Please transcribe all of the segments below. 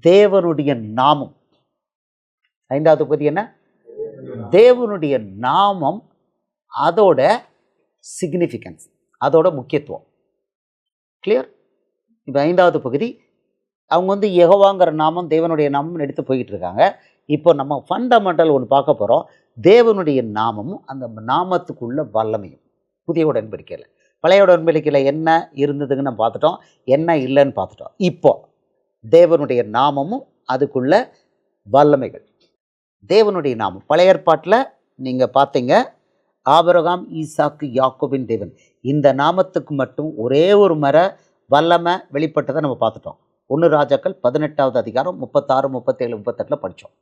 தேவனுடைய நாமம். 5வது பகுதி என்ன? தேவனுடைய நாமம், அதோட சிக்னிஃபிகன்ஸ், அதோட முக்கியத்துவம். கிளியர்? இப்போ 5வது பகுதி அவங்க யெகோவாங்கிற நாமம் தேவனுடைய நாமம் எடுத்து போய்கிட்டு இருக்காங்க. இப்போ நம்ம ஃபண்டமெண்டல் ஒன்று பார்க்க போகிறோம். தேவனுடைய நாமமும் அந்த நாமத்துக்குள்ள வல்லமையும். புதிய உடன்படிக்கையில், பழைய உடன்படிக்கையில் என்ன இருந்ததுன்னு நம்ம பார்த்துட்டோம், என்ன இல்லைன்னு பார்த்துட்டோம். இப்போ தேவனுடைய நாமமும் அதுக்குள்ள வல்லமைகள். தேவனுடைய நாமம் பழைய ஏற்பாட்டில் நீங்கள் பார்த்தீங்க, ஆபிரகாம், ஈசாக்கு, யாக்கோபின் தேவன். இந்த நாமத்துக்கு மட்டும் ஒரே ஒரு வல்லமை வெளிப்பட்டதை நம்ம பார்த்துட்டோம். 1 ராஜாக்கள் 18வது அதிகாரம் 36, 37, 38 படித்தோம்.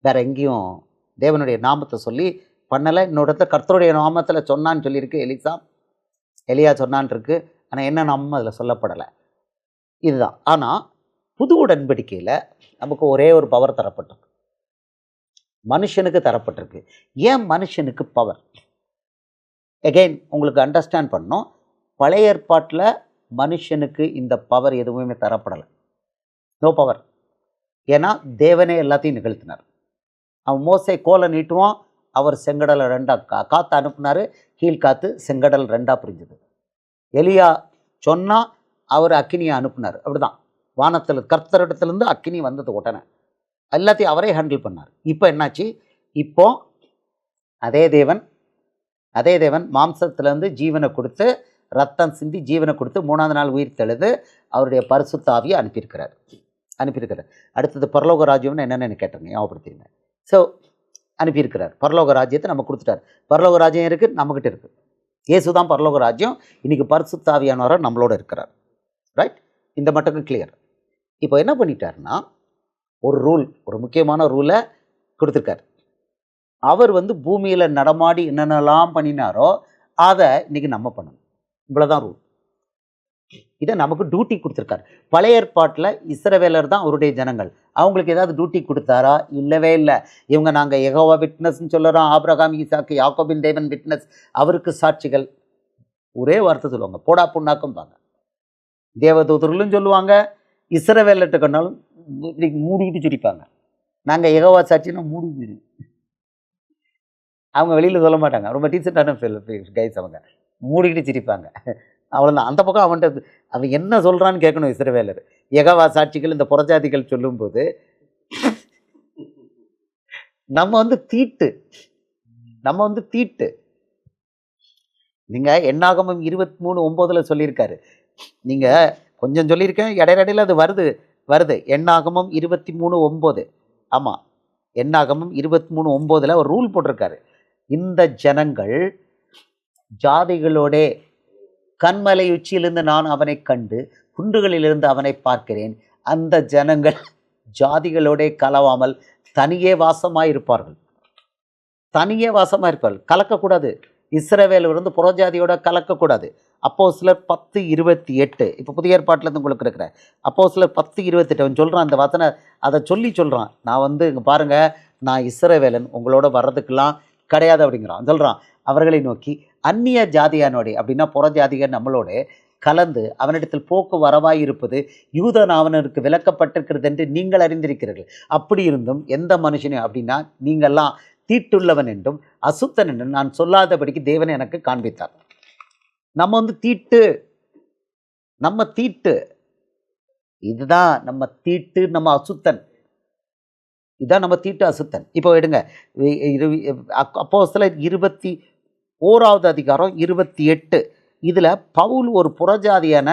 வேற எங்கேயும் தேவனுடைய நாமத்தை சொல்லி பண்ணலை. இன்னொரு இடத்துல கர்த்தருடைய நாமத்தில் சொன்னான்னு சொல்லியிருக்கு. எலியா சொன்னான் இருக்கு. ஆனால் என்ன நாமம் அதில் சொல்லப்படலை. இதுதான். ஆனால் புது உடன்படிக்கையில் நமக்கு ஒரே ஒரு பவர் தரப்பட்டிருக்கு, மனுஷனுக்கு தரப்பட்டிருக்கு. ஏன் மனுஷனுக்கு பவர்? எகெயின் உங்களுக்கு அண்டர்ஸ்டாண்ட் பண்ணணும். பழைய ஏற்பாட்டில் மனுஷனுக்கு இந்த பவர் எதுவுமே தரப்படலை, நோ பவர். ஏன்னா தேவனே எல்லாத்தையும் நிகழ்த்தினார். அவன் மோசே கோலை நீட்டுவான், அவர் செங்கடலை 2 காற்று அனுப்புனார், கீழ்காத்து செங்கடல் 2 பிரிஞ்சுது. எலியா சொன்னால் அவர் அக்கினியை அனுப்புனார். அப்படிதான் வானத்தில் கர்த்தரிடத்துலேருந்து அக்கினி வந்தது உடனே எல்லாத்தையும் அவரே ஹேண்டில் பண்ணார். இப்போ என்னாச்சு? இப்போ அதே தேவன் மாம்சத்திலேருந்து ஜீவனை கொடுத்து, ரத்தம் சிந்தி ஜீவனை கொடுத்து 3ஆவது நாள் உயிர் தெழுது அவருடைய பரிசுத்த ஆவியை அனுப்பியிருக்கிறார். அடுத்தது பரலோக ராஜ்யம்னு என்னென்னு கேட்டுருங்க, ஞாபகப்படுத்திடுங்க. ஸோ அனுப்பியிருக்கிறார். பரலோக ராஜ்யத்தை நம்ம கொடுத்துட்டார். பரலோக ராஜ்யம் இருக்குது, நம்மக்கிட்ட இருக்குது. இயேசு தான் பரலோக ராஜ்யம். இன்றைக்கி பரிசுத்த ஆவியானவரை நம்மளோட இருக்கிறார். ரைட்? இந்த மட்டும் கிளியர். இப்போ என்ன பண்ணிட்டாருன்னா, ஒரு ரூல், ஒரு முக்கியமான ரூலை கொடுத்துருக்கார். அவர் பூமியில் நடமாடி என்னென்னலாம் பண்ணினாரோ அதை இன்றைக்கி நம்ம பண்ணணும். இவ்வளோதான் ரூல். இதை நமக்கு டியூட்டி கொடுத்துருக்காரு. பழைய ஏற்பாட்டில் இஸ்ரவேலர் தான் அவருடைய ஜனங்கள். அவங்களுக்கு ஏதாவது டியூட்டி கொடுத்தாரா? இல்லவே இல்லை. இவங்க நாங்கள் யெகோவா விட்னஸ்ன்னு சொல்லுறோம், ஆபிரகாம், ஈசாக்கு, யாக்கோபின் தேவன் விட்னஸ், அவருக்கு சாட்சிகள். ஒரே வார்த்தை சொல்லுவாங்க, போடா புண்ணாக்கும் பாங்க. தேவதூதர்களும் சொல்லுவாங்க, இஸ்ரவேலர்கிட்ட கண்டாலும் மூடிக்கிட்டு சிரிப்பாங்க. நாங்கள் யெகோவா சாட்சின்னா மூடி. அவங்க வெளியில் சொல்ல மாட்டாங்க, ரொம்ப டீசெண்டான கைஸ். அவங்க மூடிக்கிட்டு சிரிப்பாங்க, அவ்வளோதான். அந்த பக்கம் அவன் என்ன சொல்கிறான்னு கேட்கணும் இஸ்ரவேலர். யெகோவா சாட்சிகள் இந்த புறஜாதிகள் சொல்லும்போது நம்ம தீட்டு. நீங்கள் என்னாகமம் 23:9 சொல்லியிருக்காரு. நீங்கள் கொஞ்சம் சொல்லியிருக்கேன், இடையிடையில் அது வருது. என்னாகமம் 23:9. ஆமாம், என்னாகமம் 23:9 ஒரு ரூல் போட்டிருக்காரு. இந்த ஜனங்கள் ஜாதிகளோட கண்மலை உச்சியிலிருந்து நான் அவனை கண்டு குன்றுகளிலிருந்து அவனை பார்க்கிறேன். அந்த ஜனங்கள் ஜாதிகளோட கலவாமல் தனியே வாசமாயிருப்பார்கள். கலக்கக்கூடாது. இஸ்ரவேல் புறஜாதியோட கலக்கக்கூடாது. அப்போஸ்தலர் 10:28. இப்போ புதிய ஏற்பாட்டிலேருந்து உங்களுக்கு இருக்கிற அப்போஸ்தலர் 10:28 அவன் சொல்கிறான், அந்த வசனை அதை சொல்கிறான். நான் இங்கே பாருங்கள், நான் இஸ்ரவேலன், உங்களோட வர்றதுக்கெல்லாம் கிடையாது அப்படிங்கிறான். சொல்கிறான், அவர்களை நோக்கி அந்நிய ஜாதியானோட, அப்படின்னா புறஜாதிகள் நம்மளோட கலந்து அவனிடத்தில் போக்கு வரவாய் இருப்பது யூதன் அவனுக்கு விலக்கப்பட்டிருக்கிறது என்று நீங்கள் அறிந்திருக்கிறீர்கள். அப்படி இருந்தும் எந்த மனுஷனையும், அப்படின்னா நீங்கள்லாம் தீட்டுள்ளவன் என்றும் அசுத்தன் என்றும் நான் சொல்லாதபடிக்கு தேவனை எனக்கு காண்பித்தார். நம்ம தீட்டு, இதுதான் நம்ம தீட்டு, நம்ம அசுத்தன். இதான் நம்ம தீட்டு, அசுத்தன். இப்போ எடுங்க, அப்போஸ்தலர் 21வது அதிகாரம் 28. இதில் பவுல் ஒரு புறஜாதியான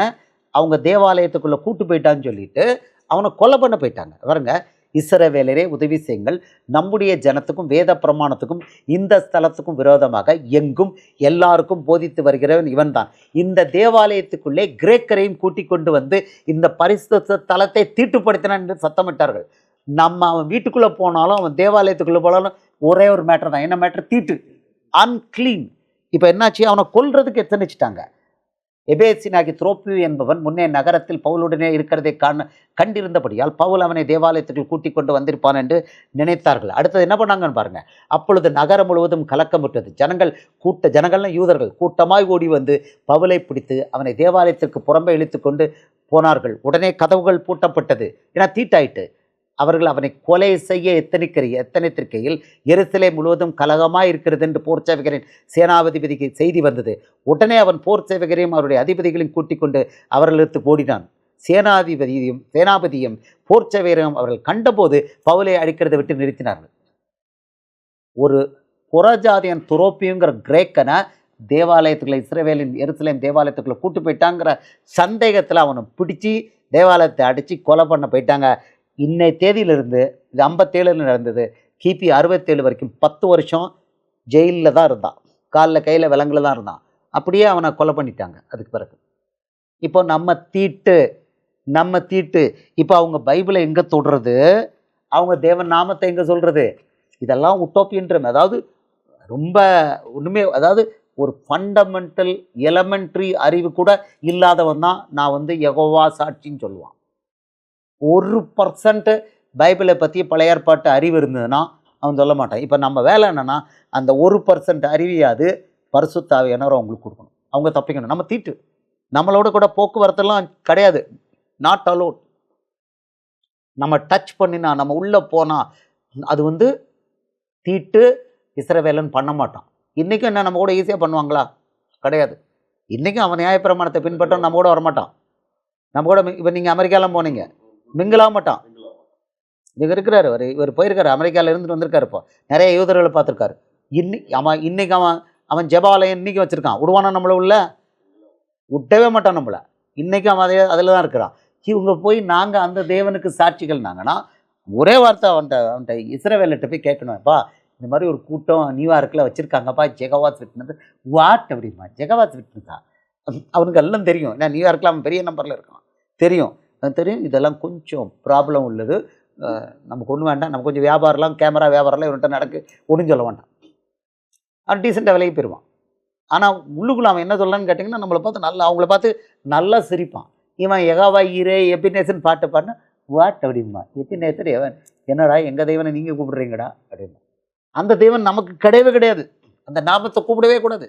அவங்க தேவாலயத்துக்குள்ளே கூட்டு போயிட்டான்னு சொல்லிட்டு அவனை கொலை பண்ண போயிட்டாங்க. பாருங்க, இஸ்ரவேலரே உதவி செய்யுங்கள், நம்முடைய ஜனத்துக்கும் வேத பிரமாணத்துக்கும் இந்த ஸ்தலத்துக்கும் விரோதமாக எங்கும் எல்லாருக்கும் போதித்து வருகிறவன் இவன் தான். இந்த தேவாலயத்துக்குள்ளே கிரேக்கரையும் கூட்டிக் கொண்டு இந்த பரிசுத்த தலத்தை தீட்டுப்படுத்தினான் என்று சத்தமிட்டார்கள். நம்ம அவன் வீட்டுக்குள்ளே போனாலும் அவன் தேவாலயத்துக்குள்ளே போனாலும் ஒரே ஒரு மேட்டர் தான். என்ன மேட்டர்? தீட்டு, அன்கிளீன். இப்போ என்னாச்சு? அவனை கொல்றதுக்கு எத்தனைச்சிட்டாங்க. எபேசினாகி துரோப்பியு என்பவன் முன்னே நகரத்தில் பவுலுடனே இருக்கிறதை கண்டிருந்தபடியால் பவுல் அவனை தேவாலயத்துக்கு கூட்டிக் கொண்டு வந்திருப்பான் என்று நினைத்தார்கள். அடுத்தது என்ன பண்ணாங்கன்னு பாருங்க. அப்பொழுது நகரம் முழுவதும் கலக்கமிட்டது. ஜனங்கள்லாம் யூதர்கள் கூட்டமாய் ஓடி வந்து பவுலை பிடித்து அவனை தேவாலயத்திற்கு புறம்பே இழுத்து கொண்டு போனார்கள். உடனே கதவுகள் பூட்டப்பட்டது, ஏன்னா தீட்டாயிட்டு. அவர்கள் அவனை கொலை செய்ய எத்தனைத்திருக்கையில் எருசலேம் முழுவதும் கலகமாக இருக்கிறது என்று போர் சேவகரின் சேனாதிபதிக்கு செய்தி வந்தது. உடனே அவன் போர் சேவகரையும் அவருடைய அதிபதிகளையும் கூட்டிக் கொண்டு அவர்களுக்கு ஓடினான். சேனாபதியும் போர் சேவகரையும் அவர்கள் கண்டபோது பவுலை அடிக்கிறதை விட்டு நிறுத்தினார்கள். ஒரு புறஜாதியன் துரோப்பியுங்கிற கிரேக்கனை தேவாலயத்துக்குள்ள, இஸ்ரவேலின் எருசலேம் தேவாலயத்துக்குள்ள கூட்டு போயிட்டாங்கிற சந்தேகத்தில் அவனை பிடிச்சி தேவாலயத்தை அடித்து கொலை பண்ண போயிட்டாங்க. இன்னை தேதியிலிருந்து, இது 57 நடந்தது, கிபி 67 வரைக்கும் 10 வருஷம் ஜெயிலில் தான் இருந்தான். காலில் கையில் விலங்குல தான் இருந்தான். அப்படியே அவனை கொலை பண்ணிட்டாங்க. அதுக்கு பிறகு இப்போ நம்ம தீட்டு இப்போ அவங்க பைபிளை எங்கே தொடுறது, அவங்க தேவன் நாமத்தை எங்கே சொல்கிறது, இதெல்லாம் உட்டோப்பியன்ற, அதாவது ரொம்ப ஒன்றுமே, அதாவது ஒரு ஃபண்டமெண்டல் எலமெண்ட்ரி அறிவு கூட இல்லாதவன் தான் நான் யெகோவா சாட்சின்னு சொல்லுவான். 1% பைபிளை பற்றி பழைய ஏற்பாட்டு அறிவு இருந்ததுன்னா அவன் சொல்ல மாட்டான். இப்போ நம்ம வேலை என்னென்னா, அந்த 1% அறிவியாது பரிசுத்த ஆவியானவரை அவங்களுக்கு கொடுக்கணும். அவங்க தப்பிக்கணும். நம்ம தீட்டு, நம்மளோட கூட போக்குவரத்தெல்லாம் கிடையாது, நாட் அலோட். நம்ம டச் பண்ணினா, நம்ம உள்ளே போனால் அது தீட்டு. இஸ்ரவேலன் பண்ண மாட்டான். இன்றைக்கும் என்ன நம்ம கூட ஈஸியாக பண்ணுவாங்களா? கிடையாது. இன்றைக்கும் அவன் நியாயப்பிரமாணத்தை பின்பற்ற நம்ம கூட வரமாட்டான். நம்ம கூட இப்போ நீங்கள் அமெரிக்காலாம் போனீங்க, மிங்கலாக மாட்டான். இவர் இருக்கிறாரு, இவர் போயிருக்காரு, அமெரிக்காவில் இருந்துட்டு வந்திருக்காரு. இப்போ நிறைய யூதர்களை பார்த்துருக்காரு. இன்னைக்கு அவன் ஜெபாலயம் இன்றைக்கி வச்சுருக்கான். விடுவானா நம்மளை? உள்ள விட்டவே மாட்டான் நம்மளை. இன்றைக்கும் அவன் அதில் தான் இருக்கிறான். இவங்க போய் நாங்கள் அந்த தேவனுக்கு சாட்சிகள் நாங்கன்னா, ஒரே வார்த்தை அவன்கிட்ட இஸ்ரவேல்கிட்ட போய் கேட்கணும்ப்பா, இந்த மாதிரி ஒரு கூட்டம் நியூயார்க்கில் வச்சுருக்காங்கப்பா, ஜெகவாஸ் விட்னஸ். வாட் அப்படிமா? ஜெகவாஸ் விட்னஸா? அவனுக்கு எல்லாம் தெரியும். ஏன்னா நியூயார்க்கில் அவன் பெரிய நம்பரில் இருக்கான், தெரியும். இதெல்லாம் கொஞ்சம் ப்ராப்ளம் உள்ளது, நமக்கு ஒன்றும் வேண்டாம், நம்ம கொஞ்சம் வியாபாரம்லாம், கேமரா வியாபாரம்லாம் இவன்கிட்ட நடக்கு ஒன்றும் சொல்ல வேண்டாம். அவன் டீசெண்டாக விலைக்கு போயிடுவான். ஆனால் உள்ளுக்குள்ள அவன் என்ன சொல்லலான்னு கேட்டிங்கன்னா, அவங்கள பார்த்து நல்லா சிரிப்பான். இவன் யெகோவா ஈரே எபினேசன் பாட்டு பாடினா, வாட் அப்படிமா? எபினேசர் எவன்? என்னடா எங்கள் தெய்வனை நீங்கள் கூப்பிடுறீங்கடா அப்படின்னா. அந்த தெய்வன் நமக்கு கிடையவே கிடையாது. அந்த நாமத்தை கூப்பிடவே கூடாது,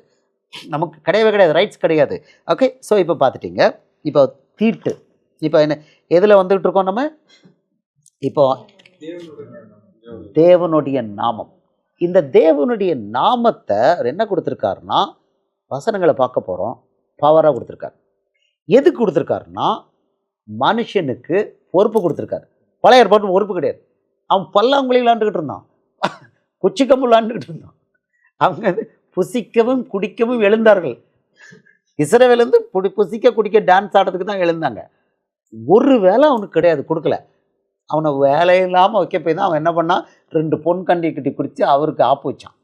நமக்கு கிடையவே கிடையாது, ரைட்ஸ் கிடையாது. ஓகே, ஸோ இப்போ பார்த்துட்டிங்க. இப்போ தீட்டு இப்போ என்ன எதில் வந்துகிட்டு இருக்கோம் நம்ம? இப்போ தேவனுடைய நாமம். இந்த தேவனுடைய நாமத்தை என்ன கொடுத்துருக்காருன்னா, வசனங்களை பார்க்க போகிறோம், பவராக கொடுத்துருக்காரு. எதுக்கு கொடுத்துருக்காருன்னா, மனுஷனுக்கு பொறுப்பு கொடுத்துருக்காரு. பழைய ஏற்பாட்டு பொறுப்பு கிடையாது. அவன் பல்லாங்குழி விளாண்டுக்கிட்டு இருந்தான், குச்சிக்கம்பு விளாண்டுக்கிட்டு இருந்தான். அவங்க புசிக்கவும் குடிக்கவும் எழுந்தார்கள். இஸ்ரவேலேருந்து புசிக்க குடிக்க டான்ஸ் ஆடுறதுக்கு தான் எழுந்தாங்க. ஒரு வேலை அவனுக்கு கிடையாது, கொடுக்கல. அவனை வேலையில்லாமல் வைக்க போய் தான் அவன் என்ன பண்ணான், 2 பொன் கண்டி கட்டி குடித்து அவருக்கு ஆப்பு வச்சான்.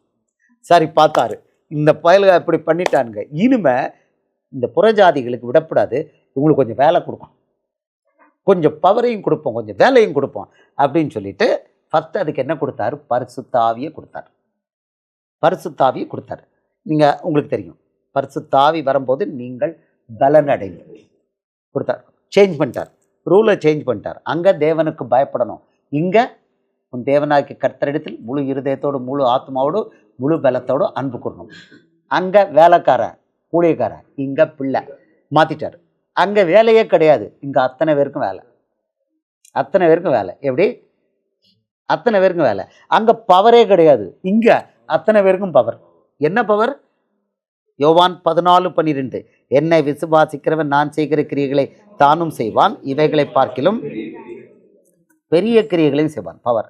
சரி பார்த்தாரு, இந்த பயலுக இப்படி பண்ணிட்டானுங்க, இனிமே இந்த புறஜாதிகளுக்கு விடக்கூடாது, இவங்களுக்கு கொஞ்சம் வேலை கொடுப்போம், கொஞ்சம் பவரையும் கொடுப்போம், கொஞ்சம் வேலையும் கொடுப்போம் அப்படின்னு சொல்லிட்டு ஃபஸ்ட்டு அதுக்கு என்ன கொடுத்தாரு? பரிசுத்த ஆவியை கொடுத்தார். பரிசுத்த ஆவியை கொடுத்தார். நீங்கள் உங்களுக்கு தெரியும், பரிசுத்த ஆவி வரும்போது நீங்கள் பலன் அடைந்து கொடுத்தார். சேஞ்ச் பண்ணிட்டார், ரூலை சேஞ்ச் பண்ணிட்டார். அங்கே தேவனுக்கு பயப்படணும், இங்கே உன் தேவனாகிய கர்த்தரிடத்தில் முழு இருதயத்தோடு, முழு ஆத்மாவோடு, முழு பலத்தோடு அன்பு கூறணும். அங்கே வேலைக்காரன், ஊழியக்காரன், இங்கே பிள்ளை மாற்றிட்டார். அங்கே வேலையே கிடையாது, இங்கே அத்தனை பேருக்கும் வேலை, அத்தனை பேருக்கும் வேலை. எப்படி? அத்தனை பேருக்கும் வேலை. அங்கே பவரே கிடையாது, இங்கே அத்தனை பேருக்கும் பவர். என்ன பவர்? யோவான் 14:12, என்னை விசுவாசிக்கிறவன் நான் செய்கிற கிரியைகளை தானும் செய்வான், இவைகளை பார்க்கிலும் பெரிய கிரியைகளையும் செய்வான். பவர்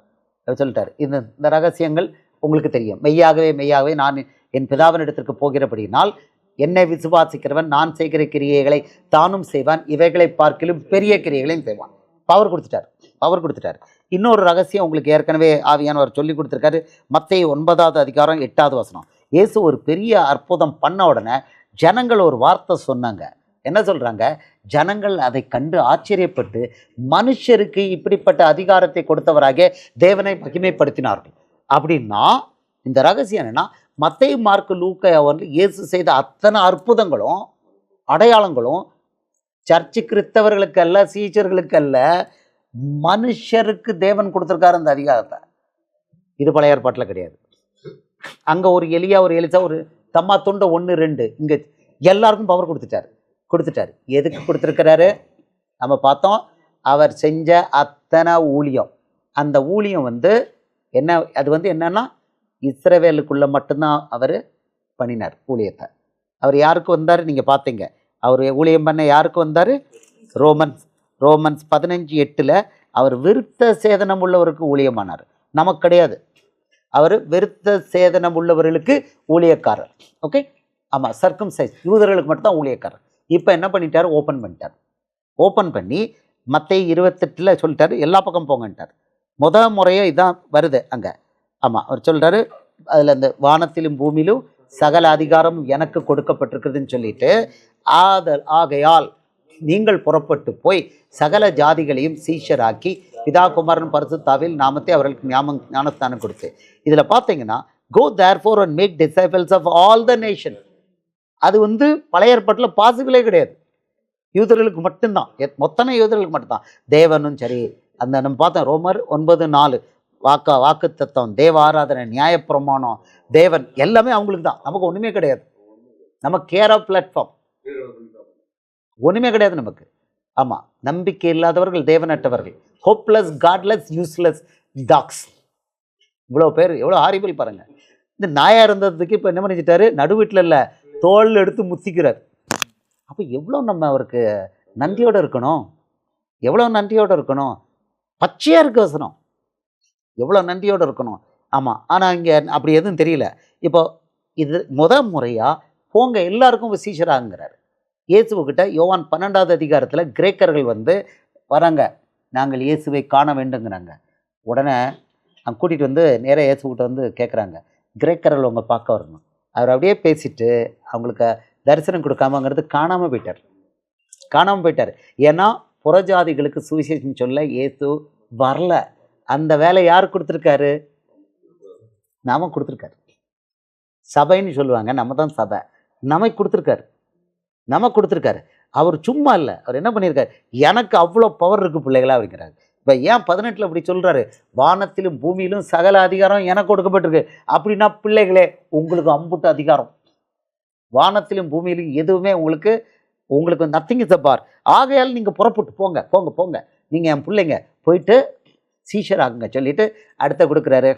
சொல்லிட்டார். இந்த ரகசியங்கள் உங்களுக்கு தெரியும். மெய்யாகவே மெய்யாகவே நான் என் பிதாவினிடத்திற்கு போகிறபடியினால் என்னை விசுவாசிக்கிறவன் நான் செய்கிற கிரியைகளை தானும் செய்வான், இவைகளை பார்க்கிலும் பெரிய கிரியைகளையும் செய்வான். பவர் கொடுத்துட்டார், பவர் கொடுத்துட்டார். இன்னொரு ரகசியம் உங்களுக்கு ஏற்கனவே ஆவியானவர் சொல்லி கொடுத்துருக்காரு. மத்தேயு 9:8 இயேசு ஒரு பெரிய அற்புதம் பண்ண உடனே ஜனங்கள் ஒரு வார்த்தை சொன்னாங்க. என்ன சொல்கிறாங்க? ஜனங்கள் அதை கண்டு ஆச்சரியப்பட்டு மனுஷருக்கு இப்படிப்பட்ட அதிகாரத்தை கொடுத்தவராக தேவனை மகிமைப்படுத்தினார்கள். அப்படின்னா இந்த ரகசியம் என்னென்னா, மத்தேயு, மார்க்கு, லூக்கா இயேசு செய்த அத்தனை அற்புதங்களும் அடையாளங்களும் சர்ச்சு கிறிஸ்தவர்களுக்கு அல்ல, சீச்சர்களுக்கு அல்ல, மனுஷருக்கு தேவன் கொடுத்துருக்காரு அந்த அதிகாரத்தை. இது பழைய ஏற்பாட்டில் கிடையாது. அங்கே ஒரு எலியா, ஒரு எலிசா, ஒரு தம்மா துண்டை 1, 2, இங்கே எல்லாருக்கும் பவர் கொடுத்துட்டாரு. எதுக்கு கொடுத்துருக்கிறாரு? நம்ம பார்த்தோம். அவர் செஞ்ச அத்தனை ஊழியம், அந்த ஊழியம் வந்து என்ன, அது வந்து என்னன்னா இஸ்ரவேலுக்குள்ளே மட்டும்தான் அவர் பண்ணினார் ஊழியத்தை. அவர் யாருக்கு வந்தார் நீங்கள் பார்த்தீங்க, அவர் ஊழியம் பண்ண யாருக்கு வந்தார்? ரோமன்ஸ் 15:8 அவர் விருத்த சேதனம் உள்ளவருக்கு ஊழியமானார். நமக்கு கிடையாது, அவர் விருத்த சேதனம் உள்ளவர்களுக்கு ஊழியக்காரர். ஓகே, ஆமாம், சர்க்கம்சைஸ் யூதர்களுக்கு மட்டும்தான் ஊழியக்காரர். இப்போ என்ன பண்ணிட்டார்? ஓப்பன் பண்ணி மத்தேயு 28 சொல்லிட்டாரு, எல்லா பக்கம் போங்கன்ட்டார். முறையே இதான் வருது அங்கே. ஆமாம், அவர் சொல்கிறாரு, அதில் அந்த வானத்திலும் பூமியிலும் சகல அதிகாரம் எனக்கு கொடுக்கப்பட்டிருக்குதுன்னு சொல்லிட்டு, ஆகையால் நீங்கள் புறப்பட்டு போய் சகல ஜாதிகளையும் சீஷராக்கி பிதா குமாரன் பரிசுத்தாவில் நாமத்தை அவர்களுக்கு ஞானஸ்தானம் கொடுத்து. இதில் பார்த்தீங்கன்னா go therefore and make disciples of all the nation. அது வந்து பழைய ஏற்பாட்டில் பாசிபிளே கிடையாது, யூதர்களுக்கு மட்டும்தான், மொத்தமே யூதர்களுக்கு மட்டும்தான். தேவனும் சரி, அந்த நம்ம பார்த்தோம் ரோமர் 9:4 வாக்கு தத்துவம், தேவ ஆராதனை, நியாயப்பிரமாணம், தேவன் எல்லாமே அவங்களுக்கு தான், நமக்கு ஒன்றுமே கிடையாது. நமக்கு கேர் ஆஃப் பிளாட்ஃபார்ம் ஒன்றுமே கிடையாது நமக்கு. ஆமாம், நம்பிக்கை இல்லாதவர்கள், தேவனற்றவர்கள், ஹோப்லெஸ், காட்லெஸ், யூஸ்லெஸ் டாக்ஸ். இவ்வளோ பேர், எவ்வளோ ஹாரிபிள் பாருங்கள். இந்த நாயாக இருந்ததுக்கு இப்போ என்ன பண்ணிச்சிட்டாரு? நடுவீட்டில் இல்லை, தோல் எடுத்து முத்திக்கிறார். அப்போ எவ்வளோ நம்ம அவருக்கு நன்றியோடு இருக்கணும், எவ்வளோ நன்றியோடு இருக்கணும். பச்சையாக இருக்க வசனம், எவ்வளோ நன்றியோடு இருக்கணும். ஆமாம், ஆனால் இங்கே அப்படி எதுவும் தெரியல. இப்போ இது முறையாக போங்க எல்லாருக்கும் சீஷராங்கிறார். இயேசுக்கிட்ட யோவான் 12வது அதிகாரத்தில் கிரேக்கர்கள் வந்து வராங்க, நாங்கள் இயேசுவை காண வேண்டுங்கிறாங்க. உடனே அவங்க கூட்டிகிட்டு வந்து நேராக இயேசுக்கிட்ட வந்து கேட்குறாங்க, கிரேக்கர்கள் அவங்க பார்க்க வரணும். அவர் அப்படியே பேசிட்டு அவங்களுக்கு தரிசனம் கொடுக்காமங்கிறது காணாமல் போயிட்டார். ஏன்னா புறஜாதிகளுக்கு சுவிசேஷம் சொல்ல இயேசு வரல. அந்த வேலை யார் கொடுத்துருக்காரு? நாம கொடுத்துருக்காரு. சபைன்னு சொல்லுவாங்க, நம்ம தான் சபை. நமக்கு கொடுத்துருக்காரு. அவர் சும்மா இல்லை, அவர் என்ன பண்ணியிருக்காரு? எனக்கு அவ்வளோ பவர் இருக்குது பிள்ளைகளாக இருக்கிறாரு. இப்போ ஏன் 18 அப்படி சொல்கிறாரு? வானத்திலும் பூமியிலும் சகல அதிகாரம் எனக்கு கொடுக்கப்பட்டிருக்கு. அப்படின்னா பிள்ளைகளே, உங்களுக்கு அம்புட்டு அதிகாரம், வானத்திலும் பூமியிலும் எதுவுமே உங்களுக்கு நத்திங் இஸ் அ பார். ஆகையால் நீங்கள் புறப்பட்டு போங்க, நீங்கள் என் பிள்ளைங்க, போயிட்டு சீஷர் ஆகுங்க சொல்லிட்டு அடுத்த கொடுக்குறாரு.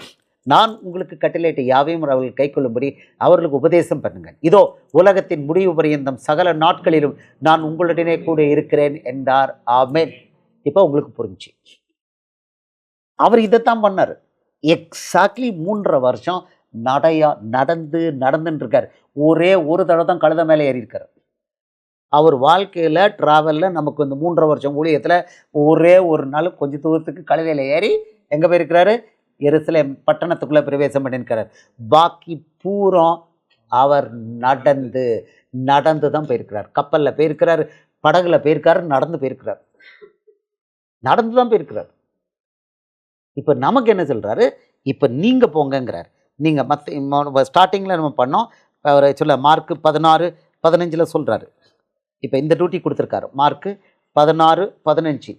நான் உங்களுக்கு கட்டளையிட்ட யாவையும் அவர்கள் கை கொள்ளும்படி அவர்களுக்கு உபதேசம் பண்ணுங்கள். இதோ உலகத்தின் முடிவு பரியந்தம் சகல நாட்களிலும் நான் உங்களுடனே கூட இருக்கிறேன் என்றார். ஆமென். இப்போ உங்களுக்கு புரிஞ்சு, அவர் இதைத்தான் பண்ணார். எக்ஸாக்ட்லி 3.5 வருஷம் நடந்துன்னு இருக்கார். ஒரே ஒரு தடவை தான் கழுத மேலே ஏறி இருக்கார். அவர் வாழ்க்கையில் ட்ராவலில் நமக்கு இந்த 3.5 வருஷம் ஊழியத்தில் ஒரே ஒரு நாள் கொஞ்சம் தூரத்துக்கு கழுதையில் ஏறி எங்கே போயிருக்கிறாரு? எருசலேம் பட்டணத்துக்குள்ளே பிரவேசம் பண்ணியிருக்கிறார். பாக்கி பூரம் அவர் நடந்து தான் போயிருக்கிறார். கப்பலில் போயிருக்கிறார், படகுல போயிருக்காரு, நடந்து தான் போயிருக்கிறார். இப்போ நமக்கு என்ன சொல்கிறாரு? இப்போ நீங்கள் போங்கங்கிறார். நீங்கள் மற்ற ஸ்டார்டிங்கில் நம்ம பண்ணோம், அவர் சொல்ல மார்க் 16:15 சொல்கிறாரு. இப்போ இந்த டியூட்டி கொடுத்துருக்காரு. மார்க் 16:15.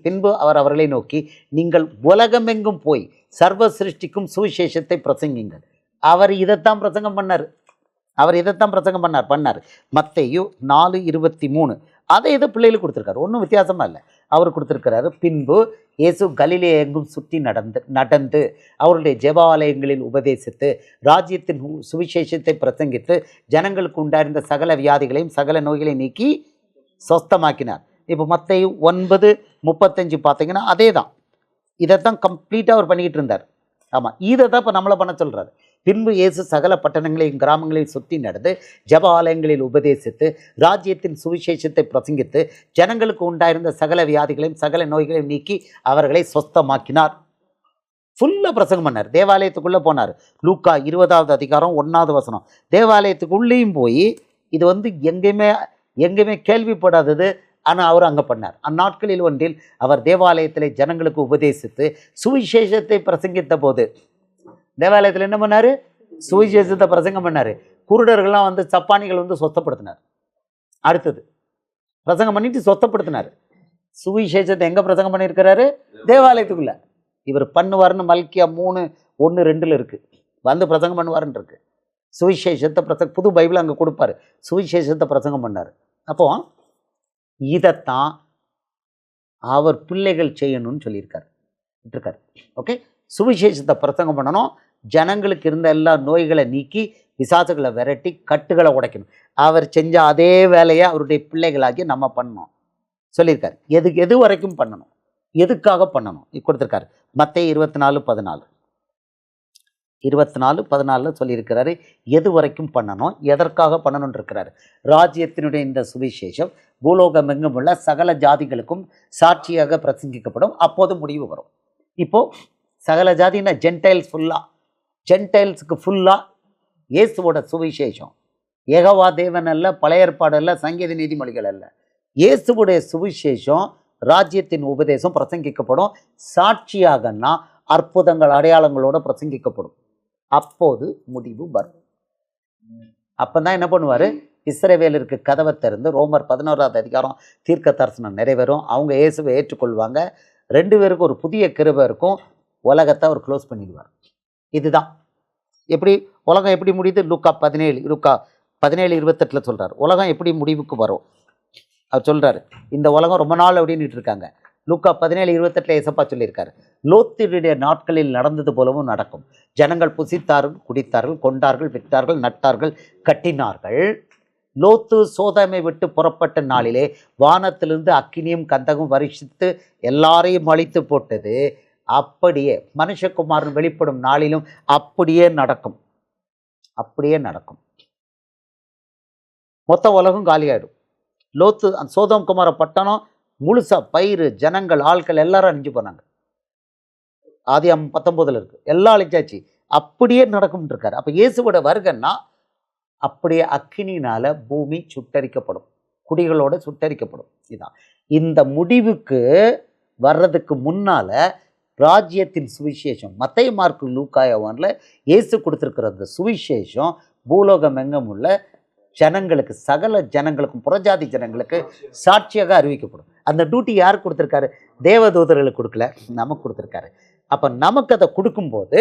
பின்பு அவர் அவர்களை நோக்கி, நீங்கள் உலகமெங்கும் போய் சர்வ சிருஷ்டிக்கும் சுவிசேஷத்தை பிரசங்கிங்கள். அவர் இதைத்தான் பிரசங்கம் பண்ணார். மத்தேயு 4:23 அதை இதை பிள்ளைகளுக்கு கொடுத்துருக்காரு. ஒன்றும் வித்தியாசமாக இல்லை, அவர் கொடுத்துருக்கிறாரு. பின்பு இயேசு கலிலே எங்கும் சுற்றி நடந்து அவருடைய ஜெபாலயங்களில் உபதேசித்து ராஜ்யத்தின் சுவிசேஷத்தை பிரசங்கித்து ஜனங்களுக்கு உண்டாயிருந்த சகல வியாதிகளையும் சகல நோய்களையும் நீக்கி சொஸ்தமாக்கினார். இப்போ மத்தேயு 9:35 பார்த்தீங்கன்னா அதே தான், இதைத்தான் கம்ப்ளீட்டாக அவர் பண்ணிக்கிட்டு இருந்தார். ஆமாம், இதை தான் இப்போ நம்மளை பண்ண சொல்கிறார். பின்பு இயேசு சகல பட்டணங்களையும் கிராமங்களையும் சுற்றி நடந்து ஜெப ஆலயங்களில் உபதேசித்து ராஜ்யத்தின் சுவிசேஷத்தை பிரசங்கித்து ஜனங்களுக்கு உண்டாயிருந்த சகல வியாதிகளையும் சகல நோய்களையும் நீக்கி அவர்களை சொஸ்தமாக்கினார். ஃபுல்லாக பிரசங்கம் பண்ணார். தேவாலயத்துக்குள்ளே போனார். லூக்கா 20வது அதிகாரம் 1வது வசனம். தேவாலயத்துக்குள்ளேயும் போய், இது வந்து எங்கேயுமே கேள்விப்படாதது, ஆனால் அவர் அங்கே பண்ணார். அந்நாட்களில் ஒன்றில் அவர் தேவாலயத்தில் ஜனங்களுக்கு உபதேசித்து சுவிசேஷத்தை பிரசங்கித்த போது, தேவாலயத்தில் என்ன பண்ணார்? சுவிசேஷத்தை பிரசங்கம் பண்ணார். குருடர்கள்லாம் வந்து சப்பானிகள் வந்து சொத்தப்படுத்தினார். அடுத்தது பிரசங்கம் பண்ணிட்டு சொத்தப்படுத்தினார். சுவிசேஷத்தை எங்கே பிரசங்கம் பண்ணியிருக்கிறாரு? தேவாலயத்துக்குள்ள. இவர் பண்ணுவார்னு மல்கியா 3:1-2 இருக்குது. வந்து பிரசங்கம் பண்ணுவாருன்னு இருக்கு. சுவிசேஷத்தை புது பைபிள் அங்கே கொடுப்பாரு. சுவிசேஷத்தை பிரசங்கம் பண்ணார். அப்போ இதைத்தான் அவர் பிள்ளைகள் செய்யணும்னு சொல்லியிருக்காரு. ஓகே, சுவிசேஷத்தை பிரசங்கம் பண்ணணும், ஜனங்களுக்கு இருந்த எல்லா நோய்களை நீக்கி பிசாசுகளை விரட்டி கட்டுகளை உடைக்கணும். அவர் செஞ்ச அதே வேலையை அவருடைய பிள்ளைகளாகி நம்ம பண்ணணும் சொல்லியிருக்காரு. எது வரைக்கும் பண்ணணும், எதுக்காக பண்ணணும் கொடுத்துருக்காரு. மத்தேயு 24:14 சொல்லியிருக்கிறாரு. எது வரைக்கும் பண்ணணும், எதற்காக பண்ணணும்னு இருக்கிறாரு. ராஜ்யத்தினுடைய இந்த சுவிசேஷம் பூலோகம் எங்கும் உள்ள சகல ஜாதிகளுக்கும் சாட்சியாக பிரசங்கிக்கப்படும், அப்போது முடிவு வரும். இப்போது சகல ஜாதின்னா ஜென்டைல்ஸுக்கு ஃபுல்லாக இயேசுவோட சுவிசேஷம். யெகோவா தேவன் அல்ல, பழைய ஏற்பாடு அல்ல, சங்கீத நீதிமொழிகள் அல்ல, இயேசுவுடைய சுவிசேஷம் ராஜ்யத்தின் உபதேசம் பிரசங்கிக்கப்படும். சாட்சியாகன்னா அற்புதங்கள் அடையாளங்களோட பிரசங்கிக்கப்படும், அப்போது முடிவு வரும். அப்போ தான் என்ன பண்ணுவார், இஸ்ரவேலருக்கு கதவை திறந்து ரோமர் 11ஆவது அதிகாரம் தீர்க்க தரிசனம் நிறைவேறும். அவங்க இயேசுவை ஏற்றுக்கொள்வாங்க, 2 பேருக்கும் ஒரு புதிய கிருபை இருக்கும், உலகத்தை அவர் க்ளோஸ் பண்ணிடுவார். இதுதான் எப்படி உலகம் எப்படி முடியுது. லூக்கா 17:28 சொல்கிறார், உலகம் எப்படி முடிவுக்கு வரும். அவர் சொல்கிறாரு, இந்த உலகம் ரொம்ப நாள் அப்படின்ட்டு இருக்காங்க. லூக்கா 17:28 ஏசப்பா சொல்லியிருக்காரு, லோத்தினுடைய நாட்களில் நடந்தது போலவும் நடக்கும். ஜனங்கள் புசித்தார்கள், குடித்தார்கள், கொண்டார்கள், விற்றார்கள், நட்டார்கள், கட்டினார்கள். லோத்து சோதமை விட்டு புறப்பட்ட நாளிலே வானத்திலிருந்து அக்கினியும் கந்தகம் வருஷித்து எல்லாரையும் அழித்து போட்டது. அப்படியே மனுஷகுமாரன் வெளிப்படும் நாளிலும் அப்படியே நடக்கும். மொத்த உலகம் காலியாயிடும். லோத்து சோதம் குமார பட்டணம் முழுசா பயிர், ஜனங்கள், ஆட்கள் எல்லாரும் அழிஞ்சு போனாங்க. ஆதியாம் 19 இருக்கு, எல்லாம் அழிச்சாச்சு. அப்படியே நடக்கும் இருக்காரு. அப்போ இயேசுவோட வருகன்னா அப்படியே அக்கினினால பூமி சுட்டரிக்கப்படும், குடிகளோட சுட்டரிக்கப்படும். இதான் இந்த முடிவுக்கு வர்றதுக்கு முன்னால ராஜ்யத்தின் சுவிசேஷம் மத்தேயு, மார்க்கு, லூக்கா, யோவான்ல இயேசு கொடுத்துருக்கிற அந்த சுவிசேஷம் பூலோகம் எங்கும் உள்ள ஜனங்களுக்கு, சகல ஜனங்களுக்கும், புறஜாதி ஜனங்களுக்கு சாட்சியாக அறிவிக்கப்படும். அந்த டியூட்டி யார் கொடுத்துருக்காரு? தேவதூதர்களுக்கு கொடுக்கல, நமக்கு கொடுத்துருக்காரு. அப்போ நமக்கு அதை கொடுக்கும்போது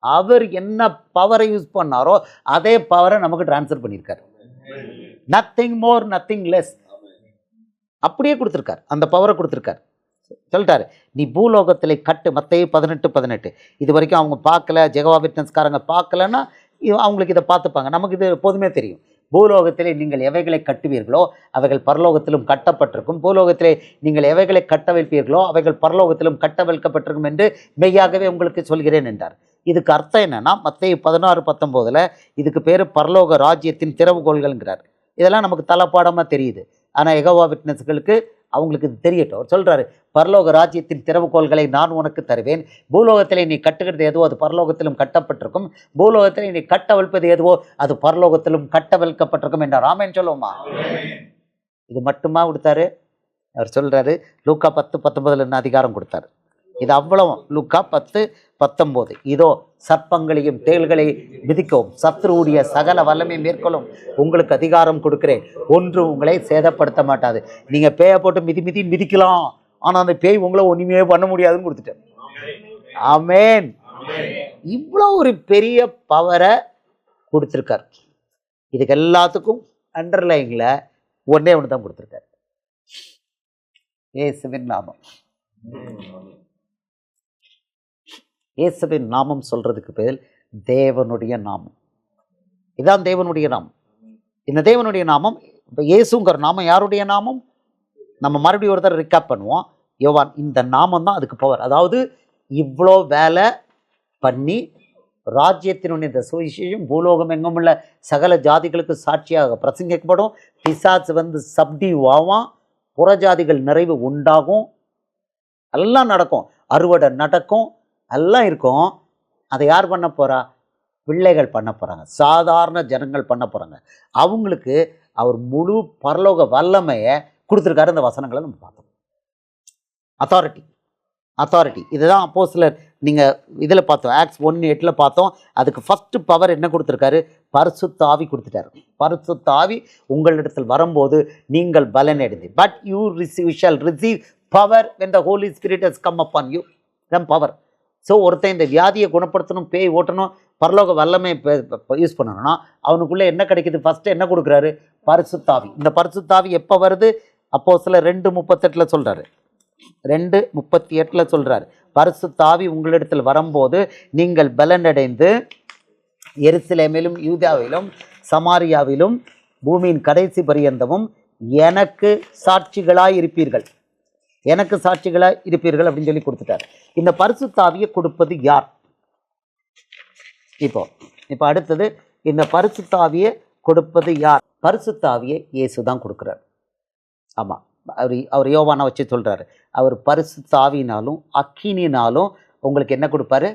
அவர் என்ன பவரை யூஸ் பண்ணாரோ அதே பவரை நமக்கு டிரான்ஸ்ஃபர் பண்ணியிருக்காரு. Nothing more nothing less. அப்படியே கொடுத்துருக்காரு, அந்த பவரை கொடுத்துருக்காரு. சொல்லிட்டாரு, நீ பூலோகத்திலே கட்டு. மத்தேயு 18:18. இது வரைக்கும் அவங்க பார்க்கல, ஜெகவா விட்னஸ்காரங்க பார்க்கலன்னா அவங்களுக்கு இதை பார்த்துப்பாங்க. நமக்கு இது எப்போதுமே தெரியும். பூலோகத்திலே நீங்கள் எவைகளை கட்டுவீர்களோ அவைகள் பரலோகத்திலும் கட்டப்பட்டிருக்கும், பூலோகத்திலே நீங்கள் எவைகளை கட்ட வைப்பீர்களோ அவைகள் பரலோகத்திலும் கட்ட வைக்கப்பட்டிருக்கும் என்று மெய்யாகவே உங்களுக்கு சொல்கிறேன் என்றார். இதுக்கு அர்த்தம் என்னன்னா, மத்தேயு 16:19 இதுக்கு பேர் பரலோக ராஜ்யத்தின் திறவுகோள்கள்ங்கிறார். இதெல்லாம் நமக்கு தலப்பாடமாக தெரியுது. ஆனால் யெகோவா விட்னஸ்களுக்கு அவங்களுக்கு இது தெரியட்டும். அவர் சொல்கிறாரு, பரலோக ராஜ்யத்தின் திறவுகோள்களை நான் உனக்கு தருவேன். பூலோகத்திலே நீ கட்டுகிறது எதுவோ அது பரலோகத்திலும் கட்டப்பட்டிருக்கும், பூலோகத்திலே நீ கட்டவிழ்ப்பது எதுவோ அது பரலோகத்திலும் கட்டவிழ்க்கப்பட்டிருக்கும் என்றார். ஆமென் சொல்லுவோமா? இது மட்டுமா கொடுத்தாரு? அவர் சொல்கிறாரு, லூக்கா 10:19 அதிகாரம் கொடுத்தாரு. இது அவ்வளவு. லூக்கா 10:19 இதோ சர்ப்பங்களையும் தேள்களை மிதிக்கவும் சத்ருவுடைய சகல வல்லமை மேற்கொள்ளும் உங்களுக்கு அதிகாரம் கொடுக்கிறேன், ஒன்று உங்களை சேதப்படுத்த மாட்டாது. நீங்கள் பேயை போட்டு மிதிக்கலாம், ஆனால் அந்த பேய் உங்களை ஒன்றுமே பண்ண முடியாதுன்னு கொடுத்துட்டேன். ஆமென். இவ்வளோ ஒரு பெரிய பவரை கொடுத்துருக்கார். இதுக்கு எல்லாத்துக்கும் அண்டர்லைனில் ஒன்றே ஒன்று தான் கொடுத்துருக்காரு, இயேசுவின் நாமம். இயேசுவின் நாமம் சொல்றதுக்கு பேர் தேவனுடைய நாமம். இதான் தேவனுடைய நாமம். இந்த தேவனுடைய நாமம், இப்போ இயேசுங்கிற நாமம் யாருடைய நாமம்? நம்ம மறுபடியும் ஒருத்தர் ரிக்காப் பண்ணுவோம். யோவான், இந்த நாமம் தான் அதுக்கு பவர். அதாவது இவ்வளோ வேலை பண்ணி ராஜ்யத்தினுடைய இந்த சுவிசேஷம் பூலோகம் எங்கும் உள்ள சகல ஜாதிகளுக்கு சாட்சியாக பிரசங்கிக்கப்படும். பிசாசு சப்டியூ ஆவான், புறஜாதிகள் நிறைவு உண்டாகும், எல்லாம் நடக்கும், அறுவடை நடக்கும், எல்லாம் இருக்கும். அதை யார் பண்ண போகிறா? பிள்ளைகள் பண்ண போகிறாங்க, சாதாரண ஜனங்கள் பண்ண போகிறாங்க. அவங்களுக்கு அவர் முழு பரலோக வல்லமையை கொடுத்துருக்காரு. இந்த வசனங்களை நம்ம பார்த்தோம். அத்தாரிட்டி இதுதான் அப்போஸ்தலர் நீங்கள் இதில் பார்த்தோம், ஆக்ட்ஸ் 1:8 பார்த்தோம். அதுக்கு ஃபஸ்ட்டு பவர் என்ன கொடுத்துருக்காரு? பரிசுத்த ஆவி கொடுத்துட்டாரு. பரிசுத்த ஆவி உங்களிடத்தில் வரும்போது நீங்கள் பலனடைந்து, but you shall receive power when the Holy Spirit has come upon you. தான் பவர். ஸோ ஒருத்தன் இந்த வியாதியை குணப்படுத்தணும், பேய் ஓட்டணும், பரலோக வல்லமை யூஸ் பண்ணணும்னா அவனுக்குள்ளே என்ன கிடைக்குது? ஃபஸ்ட்டு என்ன கொடுக்குறாரு? பரிசுத்த ஆவி. இந்த பரிசுத்த ஆவி எப்போ வருது? அப்போஸ்தலர் 2:38 சொல்கிறாரு. 2:38 சொல்றார், பரிசுத்த ஆவி உங்களிடத்தில் வரும்போது நீங்கள் பலனடைந்து எருசலேமிலும் யூதாவிலும் சமாரியாவிலும் பூமியின் கடைசி பரியந்தமும் எனக்கு சாட்சிகளாய் இருப்பீர்கள், எனக்கு சாட்சிகளாய் இருப்பீர்கள் அப்படின்னு சொல்லி கொடுத்துட்டார். இந்த பரிசுத்த ஆவியை கொடுப்பது யார்? இப்போ அடுத்தது, இந்த பரிசுத்த ஆவியை கொடுப்பது யார்? பரிசுத்த ஆவியை இயேசு தான் கொடுக்குறார். ஆமாம், அவர் யோவானை வச்சு சொல்கிறாரு, அவர் பரிசுத்த ஆவியினாலும் அக்கினினாலும் உங்களுக்கு என்ன கொடுப்பாரு?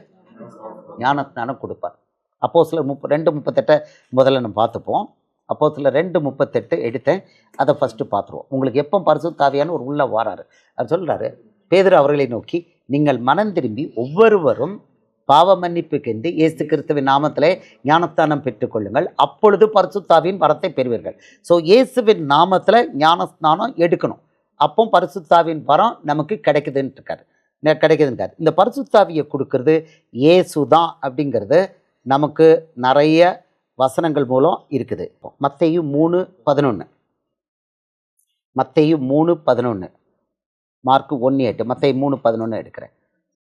ஞானஸ்நானம் கொடுப்பார். அப்போஸ்தலர் 2:38 முதல்ல நம்ம பார்த்துப்போம். அப்போஸ்தலர் 2:38 எடுத்தேன், அதை ஃபஸ்ட்டு பார்த்துருவோம். உங்களுக்கு எப்போ பரிசுத்த ஆவியான ஒரு உள்ள வாராரு, அவர் சொல்கிறாரு, பேதுரு அவர்களை நோக்கி, நீங்கள் மனம் திரும்பி ஒவ்வொருவரும் பாவ மன்னிப்புக்கென்று இயேசு கிறிஸ்துவின் நாமத்திலே ஞானஸ்தானம் பெற்றுக்கொள்ளுங்கள், அப்பொழுது பரிசுத்தாவின் வரத்தை பெறுவீர்கள். ஸோ இயேசுவின் நாமத்தில் ஞானஸ்நானம் எடுக்கணும், அப்போ பரிசுத்தாவின் வரம் நமக்கு கிடைக்குதுன்னுருக்காரு. இந்த பரிசுத்தாவியை கொடுக்கறது இயேசு தான் அப்படிங்கிறது நமக்கு நிறைய வசனங்கள் மூலம் இருக்குது. மத்தேயு 3:11, மத்தேயு 3:11, மார்க்கு 1:8, மத்தேயு 3:11 எடுக்கிறேன்.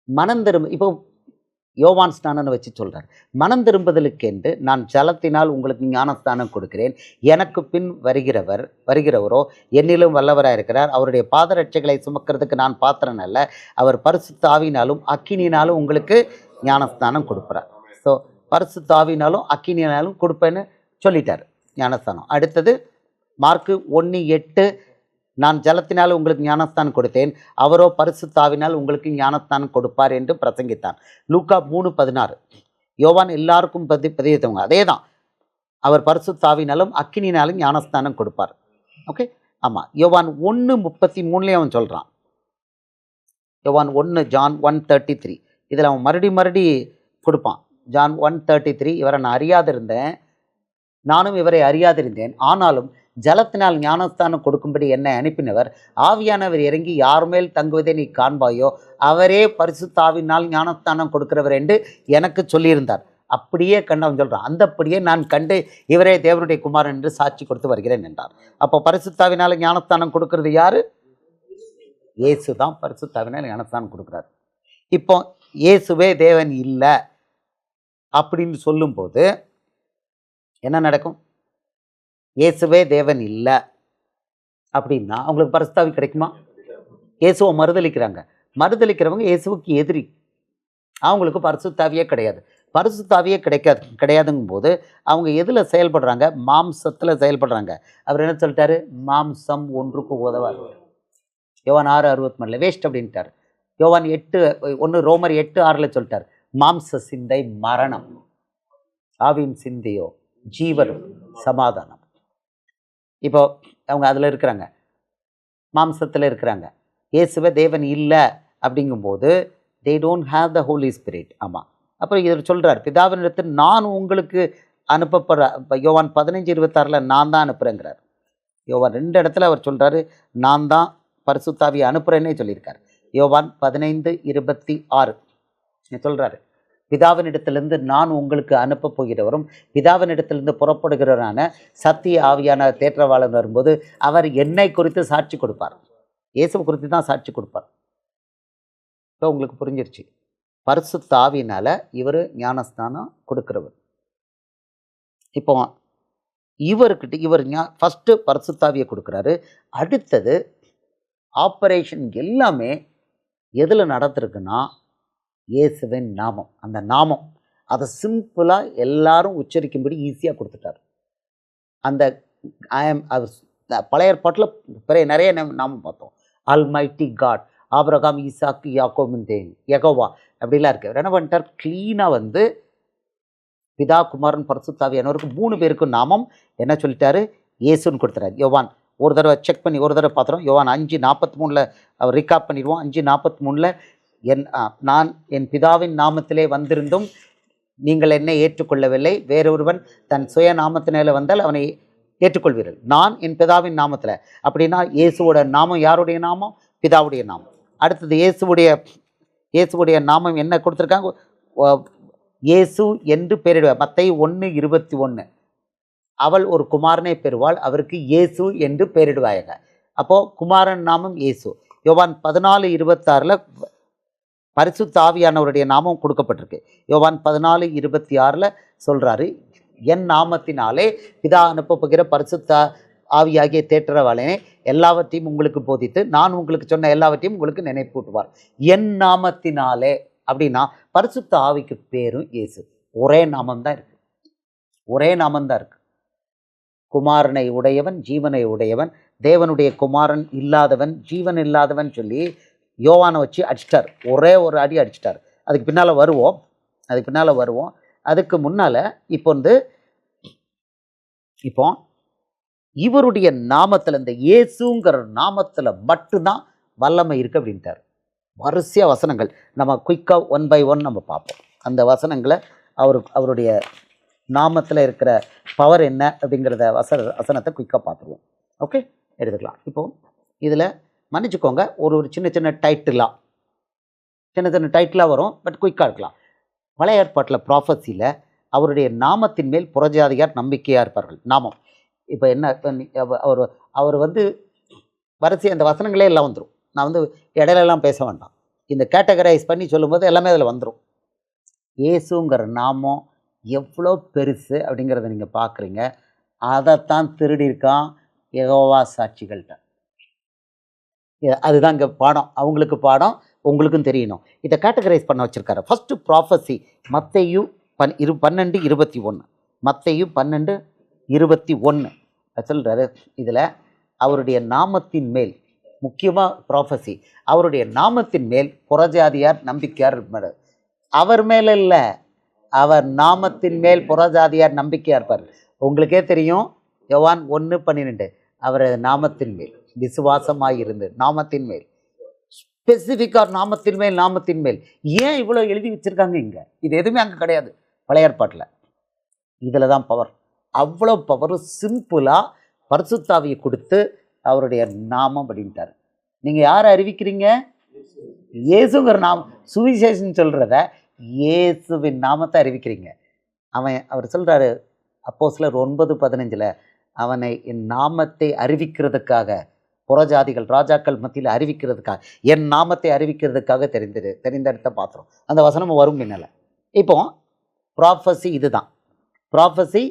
மனம் திரும்ப, இப்போ யோவான் ஸ்நானன்னு வச்சு சொல்கிறார், மனம் திரும்புதலுக்கென்று நான் ஜலத்தினால் உங்களுக்கு ஞானஸ்தானம் கொடுக்கிறேன், எனக்கு பின் வருகிறவரோ என்னிலும் வல்லவராக இருக்கிறார், அவருடைய பாதரட்சைகளை சுமக்கிறதுக்கு நான் பாத்திரன் அல்ல, அவர் பரிசுத்த ஆவியினாலும் அக்கினினாலும் உங்களுக்கு ஞானஸ்தானம் கொடுக்குறார். ஸோ பரிசுத்த ஆவியினாலும் அக்கினினாலும் கொடுப்பேன்னு சொல்லிட்டார் ஞானஸ்தானம். அடுத்தது மார்க்கு 1:8, நான் ஜலத்தினால் உங்களுக்கு ஞானஸ்தானம் கொடுத்தேன், அவரோ பரிசுத்த ஆவியினால் உங்களுக்கு ஞானஸ்தானம் கொடுப்பார் என்று பிரசங்கித்தார். லூக்கா 3:16, யோவான் எல்லாருக்கும் பதிவித்தவங்க அதே தான், அவர் பரிசுத்த ஆவியினாலும் அக்கினினாலும் ஞானஸ்தானம் கொடுப்பார். ஓகே, ஆமாம். யோவான் 1:33 அவன் சொல்கிறான், யோவான் 1, ஜான் 1:33, இதில் அவன் மறுபடி கொடுப்பான். ஜான் 1:33, இவரை நான் அறியாதிருந்தேன், நானும் இவரை அறியாதிருந்தேன், ஆனாலும் ஜலத்தினால் ஞானஸ்தானம் கொடுக்கும்படி என்னை அனுப்பினவர், ஆவியானவர் இறங்கி யார் மேல் தங்குவதை நீ காண்பாயோ அவரே பரிசுத்த ஆவியினால் ஞானஸ்தானம் கொடுக்கிறவர் என்று எனக்கு சொல்லியிருந்தார். அப்படியே கண்டவன் சொல்கிறான், அந்தப்படியே நான் கண்டு இவரே தேவனுடைய குமாரன் என்று சாட்சி கொடுத்து வருகிறேன் என்றார். அப்போ பரிசுத்த ஆவியினால் ஞானஸ்தானம் கொடுக்கறது யாரு? இயேசு தான் பரிசுத்த ஆவியினால் ஞானஸ்தானம் கொடுக்குறாரு. இப்போ இயேசுவே தேவன் இல்லை அப்படின்னு சொல்லும்போது என்ன நடக்கும்? இயேசுவே தேவன் இல்லை அப்படின்னா அவங்களுக்கு பரிசுத்த ஆவி கிடைக்குமா? இயேசுவை மறுதலிக்கிறவங்க இயேசுவுக்கு எதிரி, அவங்களுக்கு பரிசுத்த ஆவியே கிடையாது. பரிசுத்த ஆவியே கிடையாதுங்கும் போது அவங்க எதில் செயல்படுறாங்க? மாம்சத்தில் செயல்படுறாங்க. அவர் என்ன சொல்லிட்டாரு? மாம்சம் ஒன்றுக்கு உதவாது. யோவான் 6:63 வேஸ்ட் அப்படின்ட்டார். யோவான் 8:1, ரோமர் 8:6 சொல்லிட்டார், மாம்ச சிந்தை மரணம், ஆவின் சிந்தையோ ஜீவனும் சமாதானம். இப்போ அவங்க அதில் இருக்கிறாங்க, மாம்சத்தில் இருக்கிறாங்க. இயேசுவே தேவன் இல்லை அப்படிங்கும்போது they don't have the Holy Spirit. ஆமாம். அப்புறம் இதில் சொல்கிறார், பிதாவினிடத்தில் நான் உங்களுக்கு அனுப்பப்படுற, இப்போ யோவான் 15:26 நான் தான் அனுப்புகிறேங்கிறார். யோவான் 2 இடத்துல அவர் சொல்கிறாரு, நான் தான் பரிசுத்த ஆவியை அனுப்புகிறேன்னே சொல்லியிருக்கார். யோவான் 15:26 சொல்கிறாரு, பிதாவினிடத்திலிருந்து நான் உங்களுக்கு அனுப்ப போகிறவரும் பிதாவினிடத்திலிருந்து புறப்படுகிறவரான சத்திய ஆவியான தேற்றவாளர் வரும்போது அவர் என்னை குறித்து சாட்சி கொடுப்பார். இயேசு குறித்து தான் சாட்சி கொடுப்பார். இப்போ உங்களுக்கு புரிஞ்சிருச்சு, பரிசுத்த ஆவியினால இவர் ஞானஸ்தானம் கொடுக்கிறவர். இப்போ இவர் ஃபஸ்ட்டு பரிசுத்த ஆவியை கொடுக்குறாரு. அடுத்தது ஆப்ரேஷன் எல்லாமே எதில் நடந்திருக்குன்னா இயேசுவின் நாமம். அந்த நாமம் அதை சிம்பிளாக எல்லாரும் உச்சரிக்கும்படி ஈஸியாக கொடுத்துட்டார். அந்த பழைய ஏற்பாட்டில் நிறைய நாமம் பார்த்தோம். ஆல்மைட்டி காட், ஆபிரகாம், ஈசாக்கு, யாக்கோபின் தேவன், யெகோவா அப்படிலாம் இருக்குது. அவர் என்ன பண்ணிட்டார்? க்ளீனாக பிதா, குமாரன், பரிசுத்த ஆவியானவருக்கு 3 பேருக்கும் நாமம் என்ன சொல்லிட்டாரு? இயேசுன்னு கொடுத்துறாரு. யோவான் ஒரு தடவை செக் பண்ணி ஒரு தடவை பார்த்துறோம். யோவான் 5:43 அவர் ரீகாப் பண்ணிடுவோம். 5:43 நான் என் பிதாவின் நாமத்திலே வந்திருந்தும் நீங்கள் என்னை ஏற்றுக்கொள்ளவில்லை, வேறொருவன் தன் சுய நாமத்தினால வந்தால் அவனை ஏற்றுக்கொள்வீர்கள். நான் என் பிதாவின் நாமத்தில், அப்படின்னா இயேசுவோட நாமம் யாருடைய நாமம்? பிதாவுடைய நாமம். அடுத்தது இயேசுவுடைய நாமம் என்ன கொடுத்துருக்காங்க? இயேசு என்று பெயரிடுவார். மத்தேயு 1:21 அவள் ஒரு குமாரனை பெறுவாள், அவருக்கு இயேசு என்று பெயரிடுவாங்க. அப்போது குமாரன் நாமம் இயேசு. யோவான் 14:26 பரிசுத்த ஆவியானவருடைய நாமம் கொடுக்கப்பட்டிருக்கு. யோவான் 14:26 சொல்றாரு, என் நாமத்தினாலே பிதா அனுப்பப்போகிற பரிசுத்த ஆவியாகிய தேற்றரவாளனே எல்லாவற்றையும் உங்களுக்கு போதித்து நான் உங்களுக்கு சொன்ன எல்லாவற்றையும் உங்களுக்கு நினைப்பூட்டுவார். என் நாமத்தினாலே அப்படின்னா பரிசுத்த ஆவிக்கு பேரும் இயேசு. ஒரே நாமம்தான் இருக்கு, ஒரே நாமம்தான் இருக்கு. குமாரனை உடையவன் ஜீவனை உடையவன், தேவனுடைய குமாரன் இல்லாதவன் ஜீவன் இல்லாதவன் சொல்லி யோவானை வச்சு அடிச்சிட்டார். ஒரே ஒரு அடி அடிச்சிட்டார். அதுக்கு பின்னால் வருவோம். அதுக்கு முன்னால் இப்போ இவருடைய நாமத்தில், இந்த இயேசுங்கிற நாமத்தில் மட்டும்தான் வல்லமை இருக்குது அப்படின்ட்டார். வரிசையாக வசனங்கள் நம்ம குயிக்காக 1 by 1 நம்ம பார்ப்போம். அந்த வசனங்களை அவருடைய நாமத்தில் இருக்கிற பவர் என்ன அப்படிங்கிறத வசனத்தை குயிக்காக பார்த்துருவோம். ஓகே, எடுத்துக்கலாம். இப்போது இதில் மன்னிச்சுக்கோங்க, ஒரு சின்ன சின்ன டைட்டிலாக வரும், பட் குயிக்காக இருக்கலாம். பழைய ஏற்பாட்டில் ப்ராஃபஸியில் அவருடைய நாமத்தின் மேல் புறஜாதியார் நம்பிக்கையாக இருப்பார்கள். நாமம் இப்போ என்ன, அவர் வரிசை அந்த வசனங்களே எல்லாம் வந்துடும். நான் இடையிலெல்லாம் பேச வேண்டாம், இந்த கேட்டகரைஸ் பண்ணி சொல்லும்போது எல்லாமே அதில் வந்துடும். இயேசுங்கிற நாமம் எவ்வளோ பெருசு அப்படிங்கிறத நீங்கள் பார்க்குறீங்க. அதைத்தான் திருடியிருக்கான் யெகோவா சாட்சிகள்கிட்ட. அதுதான் இங்கே பாடம், அவங்களுக்கு பாடம், உங்களுக்கும் தெரியணும். இதை கேட்டகரைஸ் பண்ண வச்சுருக்காரு. ஃபஸ்ட்டு ப்ராஃபஸி மத்தேயு 12:21. மத்தேயு 12:21 சொல்கிறாரு. இதில் அவருடைய நாமத்தின் மேல், முக்கியமாக ப்ராஃபஸி, அவருடைய நாமத்தின் மேல் புறஜாதியார் நம்பிக்கையார் இருப்பார். அவர் மேலே இல்லை, அவர் நாமத்தின் மேல் புறஜாதியார் நம்பிக்கையாக இருப்பார். உங்களுக்கே தெரியும், யோவான் 1:12 அவர் நாமத்தின் மேல் விசுவாசமாக இருந்து, நாமத்தின் மேல் ஸ்பெசிஃபிக்காக நாமத்தின் மேல் ஏன் இவ்வளோ எழுதி வச்சுருக்காங்க இங்கே? இது எதுவுமே அங்கே கிடையாது பழைய ஏற்பாட்டில். இதில் தான் பவர், அவ்வளோ பவர். சிம்பிளாக பரிசுத்தாவியை கொடுத்து அவருடைய நாமம் அப்படின்ட்டார். நீங்கள் யாரை அறிவிக்கிறீங்க? இயேசுங்கிற நாமம். சுவிசேஷன் சொல்கிறத இயேசுவின் நாமத்தை அறிவிக்கிறீங்க. அவர் சொல்கிறாரு அப்போஸ்தலர் 9:15 அவனை என் நாமத்தை அறிவிக்கிறதுக்காக, புறஜாதிகள் ராஜாக்கள் மத்தியில் அறிவிக்கிறதுக்காக, என் நாமத்தை அறிவிக்கிறதுக்காக தெரிந்தெடுத்த பாத்திரம். அந்த வசனம் வரும் பின்னால். இப்போ ப்ராஃபஸி இதுதான். ப்ராஃபஸி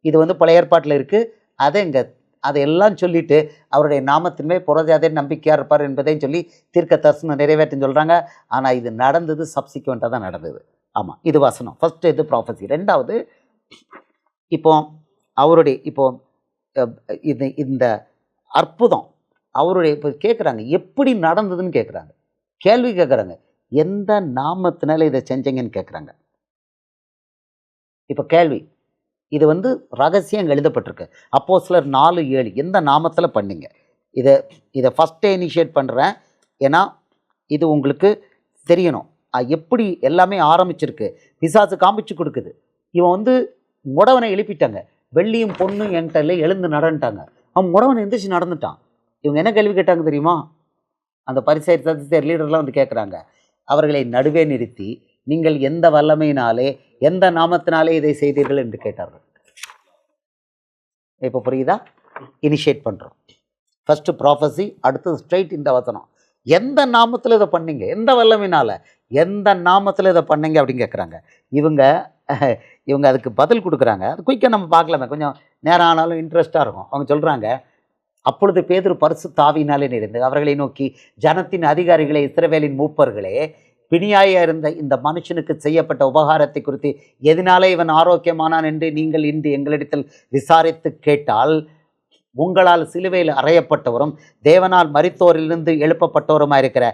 இது பழைய ஏற்பாட்டில் இருக்குது. அதையெல்லாம் சொல்லிவிட்டு அவருடைய நாமத்தின்மே புறஜாதியார் நம்பிக்கையாக இருப்பார் என்பதையும் சொல்லி தீர்க்க தரிசனம் நிறைவேற்றுன்னு சொல்கிறாங்க. ஆனால் இது நடந்தது சப்சிக்வெண்ட்டாக தான் நடந்தது. ஆமாம், இது வசனம். ஃபஸ்ட்டு இது ப்ராஃபஸி. ரெண்டாவது, இந்த அற்புதம் அவருடைய கேட்குறாங்க, எப்படி நடந்ததுன்னு கேட்குறாங்க, கேள்வி கேட்குறாங்க. எந்த நாமத்தினால இதை செஞ்சீங்கன்னு கேட்குறாங்க. இப்போ கேள்வி, இது ரகசியம் எழுதப்பட்டிருக்கு. அப்போஸ்தலர் 4:7 எந்த நாமத்தில் பண்ணீங்க? இதை ஃபஸ்ட்டே இனிஷியேட் பண்ணுறேன், ஏன்னா இது உங்களுக்கு தெரியணும் எப்படி எல்லாமே ஆரம்பிச்சிருக்கு. பிசாசு காமிச்சு கொடுக்குது. இவன் முடவனை எழுப்பிட்டாங்க. வெள்ளியும் பொண்ணும் என்கிட்ட இல்லை, எழுந்து நடந்துட்டாங்க. அவன் முடவனை எந்திரிச்சு நடந்துட்டான். இவங்க என்ன கேள்வி கேட்டாங்க தெரியுமா? அந்த பரிசேயர் சதுசேயர் லீடர்லாம் கேட்குறாங்க. அவர்களை நடுவே நிறுத்தி, நீங்கள் எந்த வல்லமையினாலே எந்த நாமத்தினாலே இதை செய்தீர்கள் என்று கேட்டார்கள். இப்போ புரியுதா? இனிஷியேட் பண்ணுறோம். ஃபஸ்ட்டு ப்ராஃபஸி, அடுத்தது ஸ்ட்ரைட் இந்த வசனம். எந்த நாமத்தில் இதை பண்ணீங்க? எந்த வல்லமையினால், எந்த நாமத்தில் இதை பண்ணீங்க அப்படின்னு கேட்குறாங்க. இவங்க அதுக்கு பதில் கொடுக்குறாங்க. அது குயிக்காக நம்ம பார்க்கலாமே, கொஞ்சம் நேரம் ஆனாலும் இன்ட்ரெஸ்ட்டாக இருக்கும். அவங்க சொல்கிறாங்க, அப்பொழுது பேதுரு பரிசுத்த ஆவியினாலே நிறைந்து அவர்களை நோக்கி, ஜனத்தின் அதிகாரிகளே, இஸ்ரவேலின் மூப்பர்களே, பிணியாய இருந்த இந்த மனுஷனுக்கு செய்யப்பட்ட உபகாரத்தை குறித்து எதனாலே இவன் ஆரோக்கியமானான் என்று நீங்கள் இன்று எங்களிடத்தில் விசாரித்து கேட்டால், உங்களால் சிலுவையில் அறையப்பட்டவரும் தேவனால் மரித்தோரிலிருந்து எழுப்பப்பட்டவருமாயிருக்கிற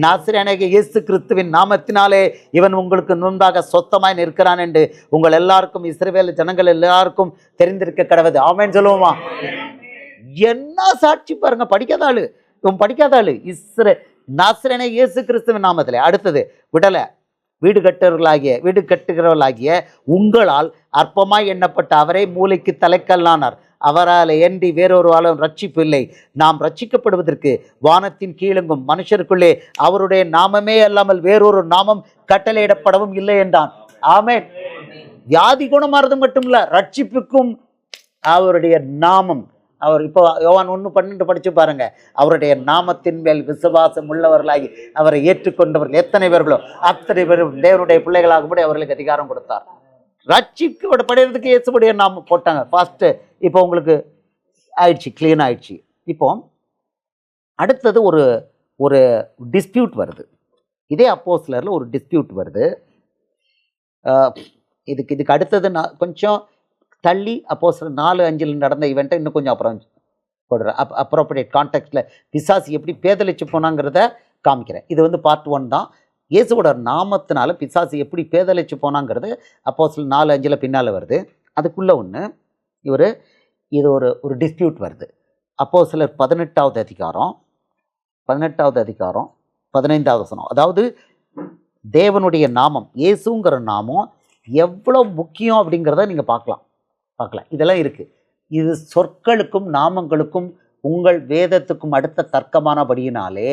நாசரேயனாகிய இயேசு கிறிஸ்துவின் நாமத்தினாலே இவன் உங்களுக்கு முன்பாக சொத்தமாய் நிற்கிறான் என்று உங்கள் எல்லாருக்கும், இஸ்ரவேல் ஜனங்கள் எல்லாருக்கும் தெரிந்திருக்க கடவுது. ஆமென் சொல்லுவோமா? என்ன சாட்சி பாருங்க. படிக்காதாளு, இவன் படிக்காதாளு. நாசரேயனாகிய இயேசு கிறிஸ்துவின் நாமத்திலே. அடுத்தது, வீடு கட்டுகிறவர்களாகிய உங்களால் அற்பமாய் எண்ணப்பட்ட அவரை மூளைக்கு தலைக்கல்லானார். அவரால் ஏன்றி வேறொரு ஆளும் ரட்சிப்பு இல்லை. நாம் ரட்சிக்கப்படுவதற்கு வானத்தின் கீழெங்கும் மனுஷருக்குள்ளே அவருடைய நாமமே அல்லாமல் வேறொரு நாமம் கட்டளையிடப்படவும் இல்லை என்றான். ஆமென். வியாதி குணமாறது மட்டும் இல்லை, ரட்சிப்புக்கும் அவருடைய நாமம், அவர் இப்போ யோவான் 1:12 படித்து பாருங்க. அவருடைய நாமத்தின் மேல் விசுவாசம் உள்ளவர்களாகி அவரை ஏற்றுக்கொண்டவர்கள் எத்தனை பேர்களோ அத்தனை பேரும் தேவனுடைய பிள்ளைகளாகும்படி அவர்களுக்கு அதிகாரம் கொடுத்தார். ரட்சிக்கப்படுறதுக்கு இயேசுவுடைய நாமம் போட்டாங்க ஃபாஸ்ட்டு. இப்போ உங்களுக்கு ஆயிடுச்சு, கிளீன் ஆயிடுச்சு. இப்போ அடுத்தது ஒரு ஒரு டிஸ்பியூட் வருது. இதே அப்போஸ்தலரில் ஒரு டிஸ்பியூட் வருது. இதுக்கு அடுத்தது நான் கொஞ்சம் தள்ளி அப்போஸ்தலர் 4:5 நடந்த ஈவெண்ட்டை இன்னும் கொஞ்சம் அப்புறம் போடுறேன். அப்ரோப்ரியேட் கான்டெக்ஸ்டில் பிசாசு எப்படி பேதலிச்சு போனாங்கிறத காமிக்கிறேன். இது வந்து பார்ட் 1 தான். இயேசுவோட நாமத்தினால பிசாசு எப்படி பேதலிச்சு போனாங்கிறது அப்போஸ்தலர் 4:5 பின்னால் வருது. அதுக்குள்ளே ஒன்று இது ஒரு டிஸ்பியூட் வருது. அப்போஸ்தலர் 18வது அதிகாரம் 15வது வசனம். அதாவது தேவனுடைய நாமம், இயேசுங்கிற நாமம் எவ்வளோ முக்கியம் அப்படிங்கிறத நீங்கள் பார்க்கலாம். இதெல்லாம் இருக்குது. இது சொற்களுக்கும் நாமங்களுக்கும் உங்கள் வேதத்துக்கும் அடுத்த தர்க்கமானபடியினாலே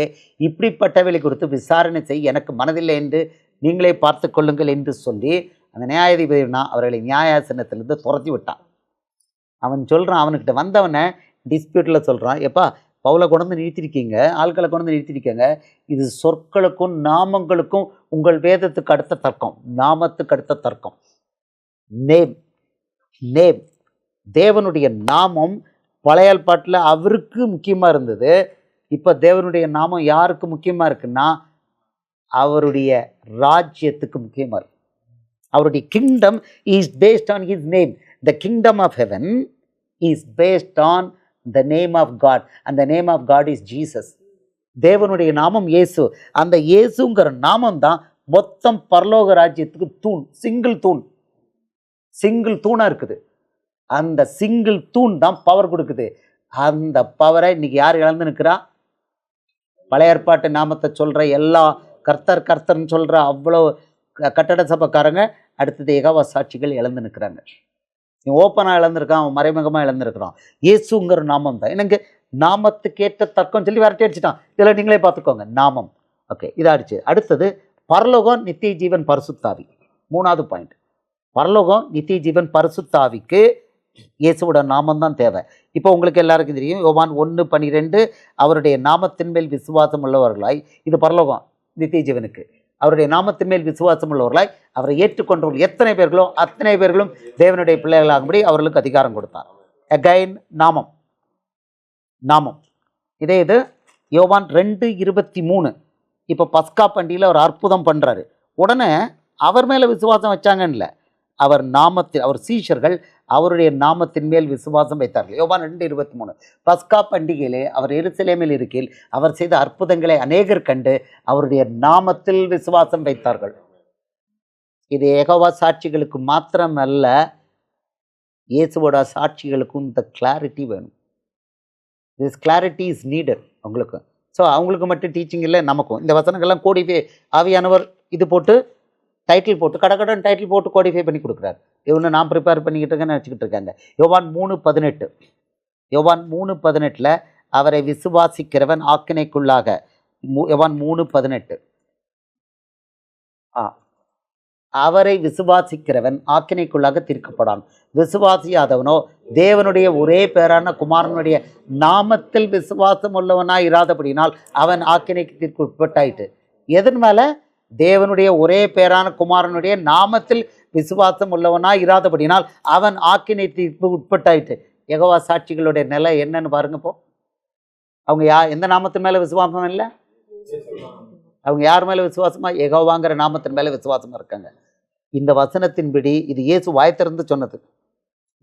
இப்படிப்பட்டவைகளை குறித்து விசாரணை செய்ய எனக்கு மனதில்லை என்று நீங்களே பார்த்து கொள்ளுங்கள் என்று சொல்லி அந்த நியாயாதிபதினா அவர்களை நியாயாசனத்திலிருந்து துரத்தி விட்டான். அவன் சொல்கிறான், அவனுக்கிட்ட வந்தவனை டிஸ்பியூட்டில் சொல்கிறான், எப்பா பவுலை கொண்டு நிறுத்திருக்கீங்க, ஆட்களை கொண்டு நிறுத்திருக்கீங்க, இது சொற்களுக்கும் நாமங்களுக்கும் உங்கள் வேதத்துக்கு அடுத்த தர்க்கம், நாமத்துக்கு அடுத்த தர்க்கம். நேம் தேவனுடைய நாமம் பழைய ஏற்பாட்டில் அவருக்கு முக்கியமாக இருந்தது. இப்போ தேவனுடைய நாமம் யாருக்கு முக்கியமாக இருக்குன்னா அவருடைய ராஜ்யத்துக்கு முக்கியமாக இருக்கு. அவருடைய kingdom is based on his name. The kingdom of heaven is based on the name of God and the name of God is Jesus. தேவனுடைய நாமம் இயேசு. அந்த இயேசுங்கிற நாமம் தான் மொத்தம் பரலோக ராஜ்யத்துக்கு தூண். சிங்கிள் தூணாக இருக்குது. அந்த சிங்கிள் தூண் தான் பவர் கொடுக்குது. அந்த பவரை இன்னைக்கு யார் இழந்து நிற்கிறா? பழைய ஏற்பாட்டு நாமத்தை சொல்கிற எல்லா கர்த்தர்னு சொல்கிற அவ்வளோ கட்டட சபைக்காரங்க அடுத்தது யெகோவா சாட்சிகள் இழந்து நிற்கிறாங்க. ஓப்பனாக இழந்திருக்கான், அவன் மறைமுகமாக இழந்திருக்கிறான். இயேசுங்கிற நாமம் தான். எனக்கு நாமத்துக்கேற்ற தர்க்கம் சொல்லி விரட்டி அடிச்சிட்டான். இதில் நீங்களே பார்த்துக்கோங்க நாமம். ஓகே, இதாகிடுச்சு. அடுத்தது பரலோகம், நித்திய ஜீவன், பரிசுத்தாவி. 3வது பாயிண்ட். பரலோகம், நித்திய ஜீவன், பரிசுத்தாவிக்கு இயேசுவோட நாமம் தான் தேவை. இப்போ உங்களுக்கு எல்லாருக்கும் தெரியும், யோவான் 1:12 அவருடைய நாமத்தின் மேல் விசுவாசம் உள்ளவர்களாய், இது பரலோகம் நித்திய ஜீவனுக்கு, அவருடைய நாமத்தின் மேல் விசுவாசம் உள்ளவர்களாய் அவரை ஏற்றுக்கொண்டவர்கள் எத்தனை பேர்களோ அத்தனை பேர்களும் தேவனுடைய பிள்ளைகளாகும்படி அவர்களுக்கு அதிகாரம் கொடுத்தார். அகைன் நாமம் இது யோவான் 2:23. இப்போ பஸ்கா பண்டிகையில் அவர் அற்புதம் பண்ணுறாரு. உடனே அவர் மேலே விசுவாசம் வச்சாங்கன்னு இல்லை, அவர் நாமத்தில், அவர் சீஷர்கள் அவருடைய நாமத்தின் மேல் விசுவாசம் வைத்தார்கள். யோவான் 2:23. பஸ்கா பண்டிகையிலே அவர் எருசலேமில் இருக்கையில் அவர் செய்த அற்புதங்களை அநேகர் கண்டு அவருடைய நாமத்தில் விசுவாசம் வைத்தார்கள். இது யெகோவா சாட்சிகளுக்கு மாத்திரம் அல்ல, இயேசுவோட சாட்சிகளுக்கும் இந்த கிளாரிட்டி வேணும். திஸ் கிளாரிட்டி இஸ் நீடட் உங்களுக்கு. ஸோ அவங்களுக்கு மட்டும் டீச்சிங் இல்லை, நமக்கும். இந்த வசனங்கள்லாம் கோடிஃபை ஆவியானவர் இது போட்டு டைட்டில் போட்டு கடகடன் டைட்டில் போட்டு கோடிஃபை பண்ணி கொடுக்குறாரு. இவனு நான் ப்ரிப்பேர் பண்ணிக்கிட்டு இருக்கேன்னு நினச்சிக்கிட்டு இருக்காங்க. யோவான் 3:18 அவரை விசுவாசிக்கிறவன் ஆக்கினைக்குள்ளாக. யோவான் 3:18 அவரை விசுவாசிக்கிறவன் ஆக்கினைக்குள்ளாக தீர்க்கப்படான். விசுவாசியாதவனோ தேவனுடைய ஒரே பேரான குமாரனுடைய நாமத்தில் விசுவாசம் உள்ளவனாய் இராதபடினால் அவன் ஆக்கினைக்கு தீர்ப்பு உட்பட்டாயிட்டு. எதன் மேலே? தேவனுடைய ஒரே பேரான குமாரனுடைய நாமத்தில் விசுவாசம் உள்ளவனாய் இராதபடினால் அவன் ஆக்கினை தீர்ப்பு உட்பட்டாயிட்டு. யெகோவா சாட்சிகளுடைய நிலை என்னன்னு பாருங்க. இப்போ அவங்க எந்த நாமத்தின் மேலே விசுவாசம் இல்லை? அவங்க யார் மேலே விசுவாசமா? யெகோவாங்கிற நாமத்தின் மேலே விசுவாசமா இருக்காங்க. இந்த வசனத்தின்படி இது இயேசு வாய்த்திறந்து சொன்னது.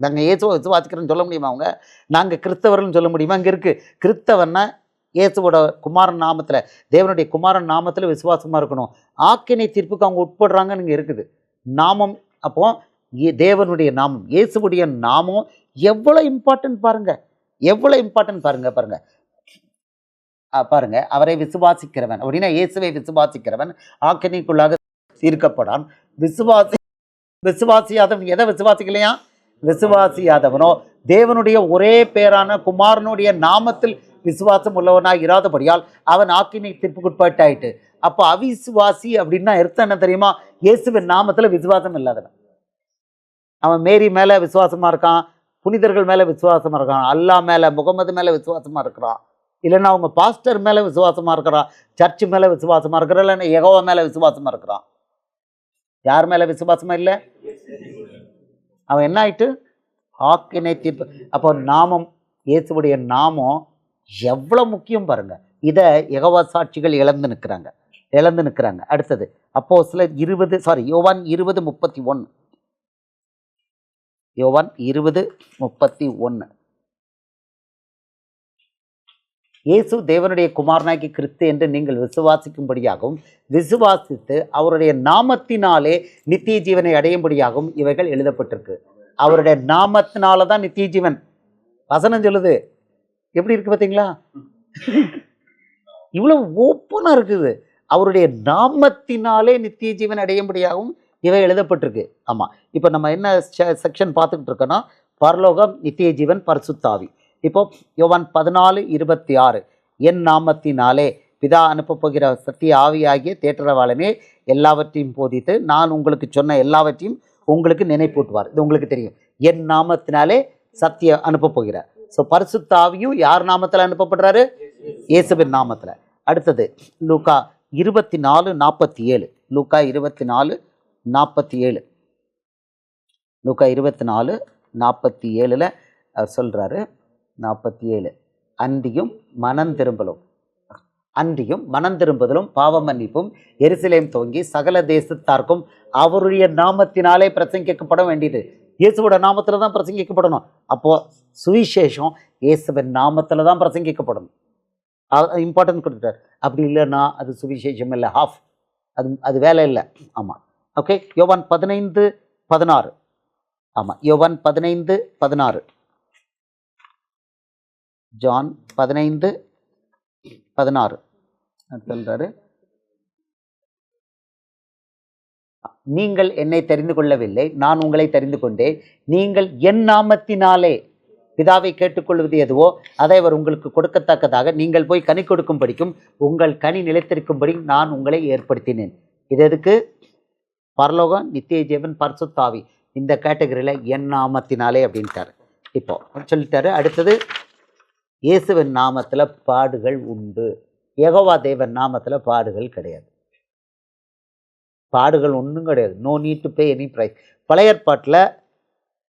நாங்கள் இயேசுவை விசுவாசிக்கிறோன்னு சொல்ல முடியுமா? அவங்க நாங்கள் கிறிஸ்தவர்கள்னு சொல்ல முடியுமா? அங்கே இருக்குது கிறிஸ்தவன்னா இயேசுவோட குமாரன் நாமத்தில், தேவனுடைய குமாரன் நாமத்தில் விசுவாசமாக இருக்கணும். ஆக்கினை தீர்ப்புக்கு அவங்க உட்படுறாங்கன்னு இங்கே இருக்குது. நாமம் அப்போ தேவனுடைய நாமம், இயேசுவுடைய நாமம் எவ்வளோ இம்பார்ட்டன்ட் பாருங்கள், எவ்வளோ இம்பார்ட்டன்ட் பாருங்க. அவரை விசுவாசிக்கிறவன் அப்படின்னா இயேசுவை விசுவாசிக்கிறவன் ஆக்கினைக்குள்ளாக தீர்க்கப்படான். விசுவாசியாதவன் எதை விசுவாசிக்கலையா? விசுவாசியாதவனோ தேவனுடைய ஒரே பேரான குமாரனுடைய நாமத்தில் விசுவாசம் உள்ளவனாக இராதபடியால் அவன் ஆக்கினை தீர்ப்புக்குட்பட்டாயிட்டு. அப்போ அவிசுவாசி அப்படின்னா அர்த்தம் என்ன தெரியுமா? இயேசுவின் நாமத்தில் விசுவாசம் இல்லாதவன். அவன் மேரி மேலே விசுவாசமாக இருக்கான், புனிதர்கள் மேலே விசுவாசமாக இருக்கிறான், அல்லா மேலே, முகமது மேலே விசுவாசமாக இருக்கிறான், இல்லைன்னா அவங்க பாஸ்டர் மேலே விசுவாசமாக இருக்கிறான், சர்ச்சு மேலே விசுவாசமாக இருக்கிறான், இல்லைன்னா யெகோவா மேலே விசுவாசமாக இருக்கிறான். யார் மேலே விசுவாசமாக இல்லை? அவன் என்ன ஆயிட்டு? ஆக்கினை தீர்ப்பு. அப்போ நாமம், இயேசுவுடைய நாமம் எவ்வளோ முக்கியம் பாருங்க. இதை யெகோவா சாட்சிகள் இழந்து நிற்கிறாங்க. அடுத்தது அப்போஸ்தலர் 20 யோவான் 20:31. யோவான் 20:31. இயேசு தேவனுடைய குமாரனாகி கிறிஸ்து என்று நீங்கள் விசுவாசிக்கும்படியாகவும் விசுவாசித்து அவருடைய நாமத்தினாலே நித்திய ஜீவனை அடையும்படியாகவும் இவைகள் எழுதப்பட்டிருக்கு. அவருடைய நாமத்தினால தான் நித்திய ஜீவன். வசனம் சொல்லுது. எப்படி இருக்கு பார்த்தீங்களா? இவ்வளவு ஓப்பனா இருக்குது. அவருடைய நாமத்தினாலே நித்திய ஜீவன் அடையும்படியாகவும் இவை எழுதப்பட்டிருக்கு. ஆமாம், இப்போ நம்ம என்ன செக்ஷன் பார்த்துக்கிட்டு இருக்கோன்னா, பரலோகம், நித்திய ஜீவன், பரிசுத்தாவி. இப்போ யோவான் 14:26, என் நாமத்தினாலே பிதா அனுப்ப போகிற சத்திய ஆவியாகிய தேற்றரவாளனே எல்லாவற்றையும் போதித்து நான் உங்களுக்கு சொன்ன எல்லாவற்றையும் உங்களுக்கு நினைப்பூட்டுவார். இது உங்களுக்கு தெரியும். என் நாமத்தினாலே சத்திய அனுப்ப போகிறார். ஸோ பரிசுத்தாவியும் யார் நாமத்தில் அனுப்பப்படுறாரு? இயேசுவின் நாமத்தில். அடுத்தது லூக்கா 24:47. லூக்கா 24:47. லூக்கா 24:47 சொல்கிறாரு. 47, அன்றியும் மனம் திரும்பலும் பாவ மன்னிப்பும் எருசலேம் துவங்கி சகல தேசத்தார்க்கும் அவருடைய நாமத்தினாலே பிரசங்கிக்கப்பட வேண்டியது. இயேசுவோட நாமத்தில் தான் பிரசங்கிக்கப்படணும். அப்போது சுவிசேஷம் இயேசுவின் நாமத்தில் தான் பிரசங்கிக்கப்படணும். இம்பார்ட்டன்ட் கொடுத்துட்டார். அப்படி இல்லைன்னா அது சுவிசேஷம் இல்லை, ஹாஃப். அது வேலை இல்லை. ஆமாம், ஓகே. யோவான் 15:16. ஆமாம், யோவான் 15:16. ஜான் 15:16 சொல்றாரு, நீங்கள் என்னை தெரிந்து கொள்ளவில்லை, நான் உங்களை தெரிந்து கொண்டேன். நீங்கள் என் நாமத்தினாலே பிதாவை கேட்டுக்கொள்வது எதுவோ அதை அவர் உங்களுக்கு கொடுக்கத்தக்கதாக நீங்கள் போய் கனி கொடுக்கும்படிக்கும் உங்கள் கனி நிலைத்திருக்கும்படி நான் உங்களை ஏற்படுத்தினேன். இது எதுக்கு? பரலோகம், நித்திய ஜீவன், பரிசுத்தாவி, இந்த கேட்டகரியில் என் நாமத்தினாலே அப்படின்ட்டார். இப்போ சொல்லிட்டாரு. அடுத்தது இயேசுவின் நாமத்தில் பாடுகள் உண்டு. யெகோவா தேவன் நாமத்தில் பாடுகள் கிடையாது. பாடுகள் ஒன்றும் கிடையாது. No need to pay any price. பழைய ஏற்பாட்டில்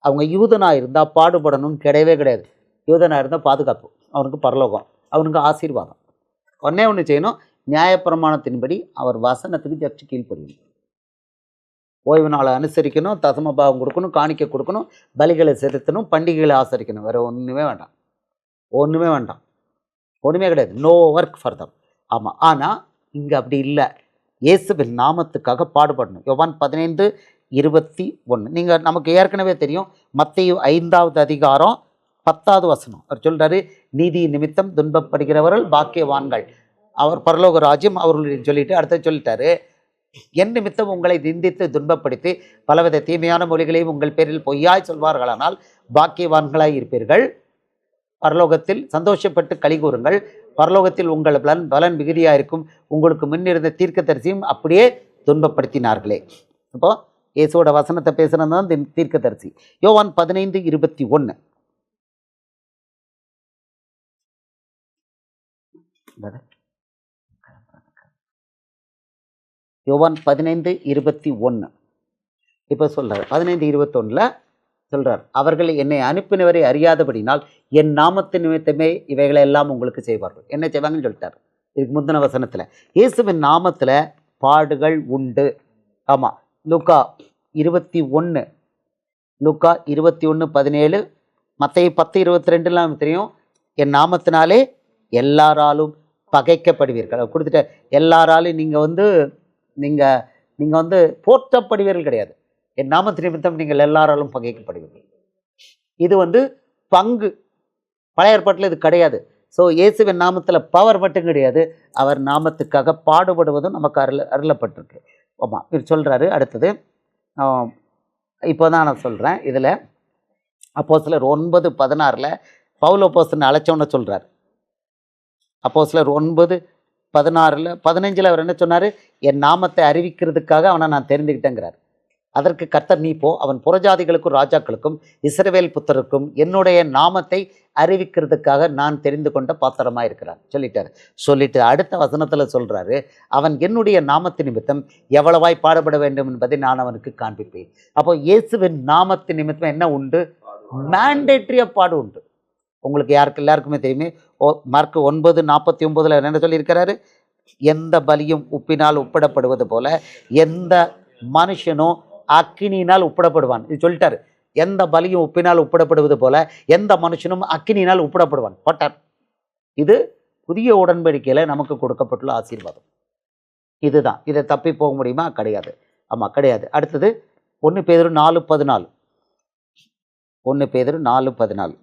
அவங்க யூதனாக இருந்தால் பாடுபடணும்னு கிடையவே கிடையாது. யூதனாக இருந்தால் பாதுகாப்பு, அவனுக்கு பரலோகம், அவனுக்கு ஆசீர்வாதம். ஒன்று செய்யணும், நியாயப்பிரமாணத்தின்படி அவர் வசனத்துக்கு ஜப்தி கீழ்ப்படியணும். ஓய்வு நாளை அனுசரிக்கணும், தசமபாவம் கொடுக்கணும், காணிக்க கொடுக்கணும், பலிகளை செலுத்தணும், பண்டிகைகளை ஆசரிக்கணும். வேறு ஒன்றுமே வேண்டாம். ஒன்றுமே கிடையாது. No work for them. ஆமாம், ஆனால் இங்கே அப்படி இல்லை. இயேசுவின் நாமத்துக்காக பாடுபடணும். யோவான் 15:21. நீங்கள் நமக்கு ஏற்கனவே தெரியும். மத்தேயு 5வது அதிகாரம் 10வது வசனம். அவர் சொல்கிறாரு, நீதி நிமித்தம் துன்பப்படுகிறவர்கள் பாக்கியவான்கள், அவர் பரலோக ராஜ்யம் அவர்களுடைய சொல்லிட்டு அடுத்த சொல்லிட்டாரு, என் நிமித்தம் உங்களை நிந்தித்து துன்பப்படுத்தி பலவித தீமையான மொழிகளையும் உங்கள் பேரில் பொய்யாய் சொல்வார்களானால் பாக்கியவான்களாய் இருப்பீர்கள், பரலோகத்தில் சந்தோஷப்பட்டு களி கூறுங்கள், பரலோகத்தில் உங்கள் பலன் மிகுதியாக இருக்கும். உங்களுக்கு முன்னிருந்த தீர்க்கதரிசியும் அப்படியே துன்பப்படுத்தினார்களே. இப்போ இயேசுவோட வசனத்தை பேசுறது தான் தீர்க்கதரிசி. யோவான் 15:21. யோவான் 15:21 இப்போ சொல்றாரு. 15:21 சொல்றார், அவர்கள் என்னை அனுப்பினவரை அறியாதபடினால் என் நாமத்து நிமித்தமே இவைகளை எல்லாம் உங்களுக்கு செய்வார்கள். என்ன செய்வாங்கன்னு சொல்லிட்டார். இதுக்கு முந்தின வசனத்தில் இயேசுவின் நாமத்தில் பாடுகள் உண்டு. ஆமாம், லூக்கா 21:17, மத்தேயு 10:22 தெரியும். என் நாமத்தினாலே எல்லாராலும் பகைக்கப்படுவீர்கள் கொடுத்துட்ட. எல்லாராலும் நீங்கள் வந்து போற்றப்படுவீர்கள் கிடையாது. என் நாமத்து நிமித்தம் நீங்கள் எல்லாராலும் பகைக்கப்படுவீர்கள். இது பங்கு. பழைய ஏற்பாட்டில் இது கிடையாது. ஸோ இயேசுவின் நாமத்தில் பவர் மட்டும் கிடையாது, அவர் நாமத்துக்காக பாடுபடுவதும் நமக்கு அருளப்பட்டிருக்கு. ஆமாம், இவர் சொல்கிறாரு. அடுத்தது இப்போ தான் நான் சொல்கிறேன். இதில் அப்போஸ்தலர் 9:16 பவுல் அப்போஸ்தலனை அழைச்சோன்னு சொல்கிறார். அப்போஸ்தலர் 9:16 15 அவர் என்ன சொன்னார்? என் நாமத்தை அறிவிக்கிறதுக்காக அவனை நான் தெரிந்துக்கிட்டேங்கிறார். அதற்கு கர்த்தர், நீ போ, அவன் புறஜாதிகளுக்கும் ராஜாக்களுக்கும் இஸ்ரவேல் புத்தருக்கும் என்னுடைய நாமத்தை அறிவிக்கிறதுக்காக நான் தெரிந்து கொண்ட பாத்திரமாக இருக்கிறான் சொல்லிட்டார். சொல்லிட்டு அடுத்த வசனத்தில் சொல்கிறாரு, அவன் என்னுடைய நாமத்து நிமித்தம் எவ்வளவாய் பாடுபட வேண்டும் என்பதை நான் அவனுக்கு காண்பிப்பேன். அப்போ இயேசுவின் நாமத்து நிமித்தம் என்ன உண்டு? மேண்டேட்ரியாக பாடு உண்டு. உங்களுக்கு எல்லாருக்குமே தெரியுமே, மார்க் 9:49 என்ன சொல்லியிருக்கிறாரு? எந்த பலியும் உப்பினால் உப்பிடப்படுவது போல எந்த மனுஷனும் அக்கினியினால் உப்பிடப்படுவான். இது சொல்லிட்டாரு. எந்த பலியும் உப்பினால் உப்பிடப்படுவது போல எந்த மனுஷனும் அக்கினியினால் உப்பிடப்படுவான் பட்டார். இது புதிய உடன்படிக்கையில் நமக்கு கொடுக்கப்பட்டுள்ள ஆசீர்வாதம். இதுதான். இதை தப்பி போக முடியுமா? கிடையாது. ஆமாம், கிடையாது. அடுத்தது 1 பேதுரு 4:14. 1 பேதுரு 4:14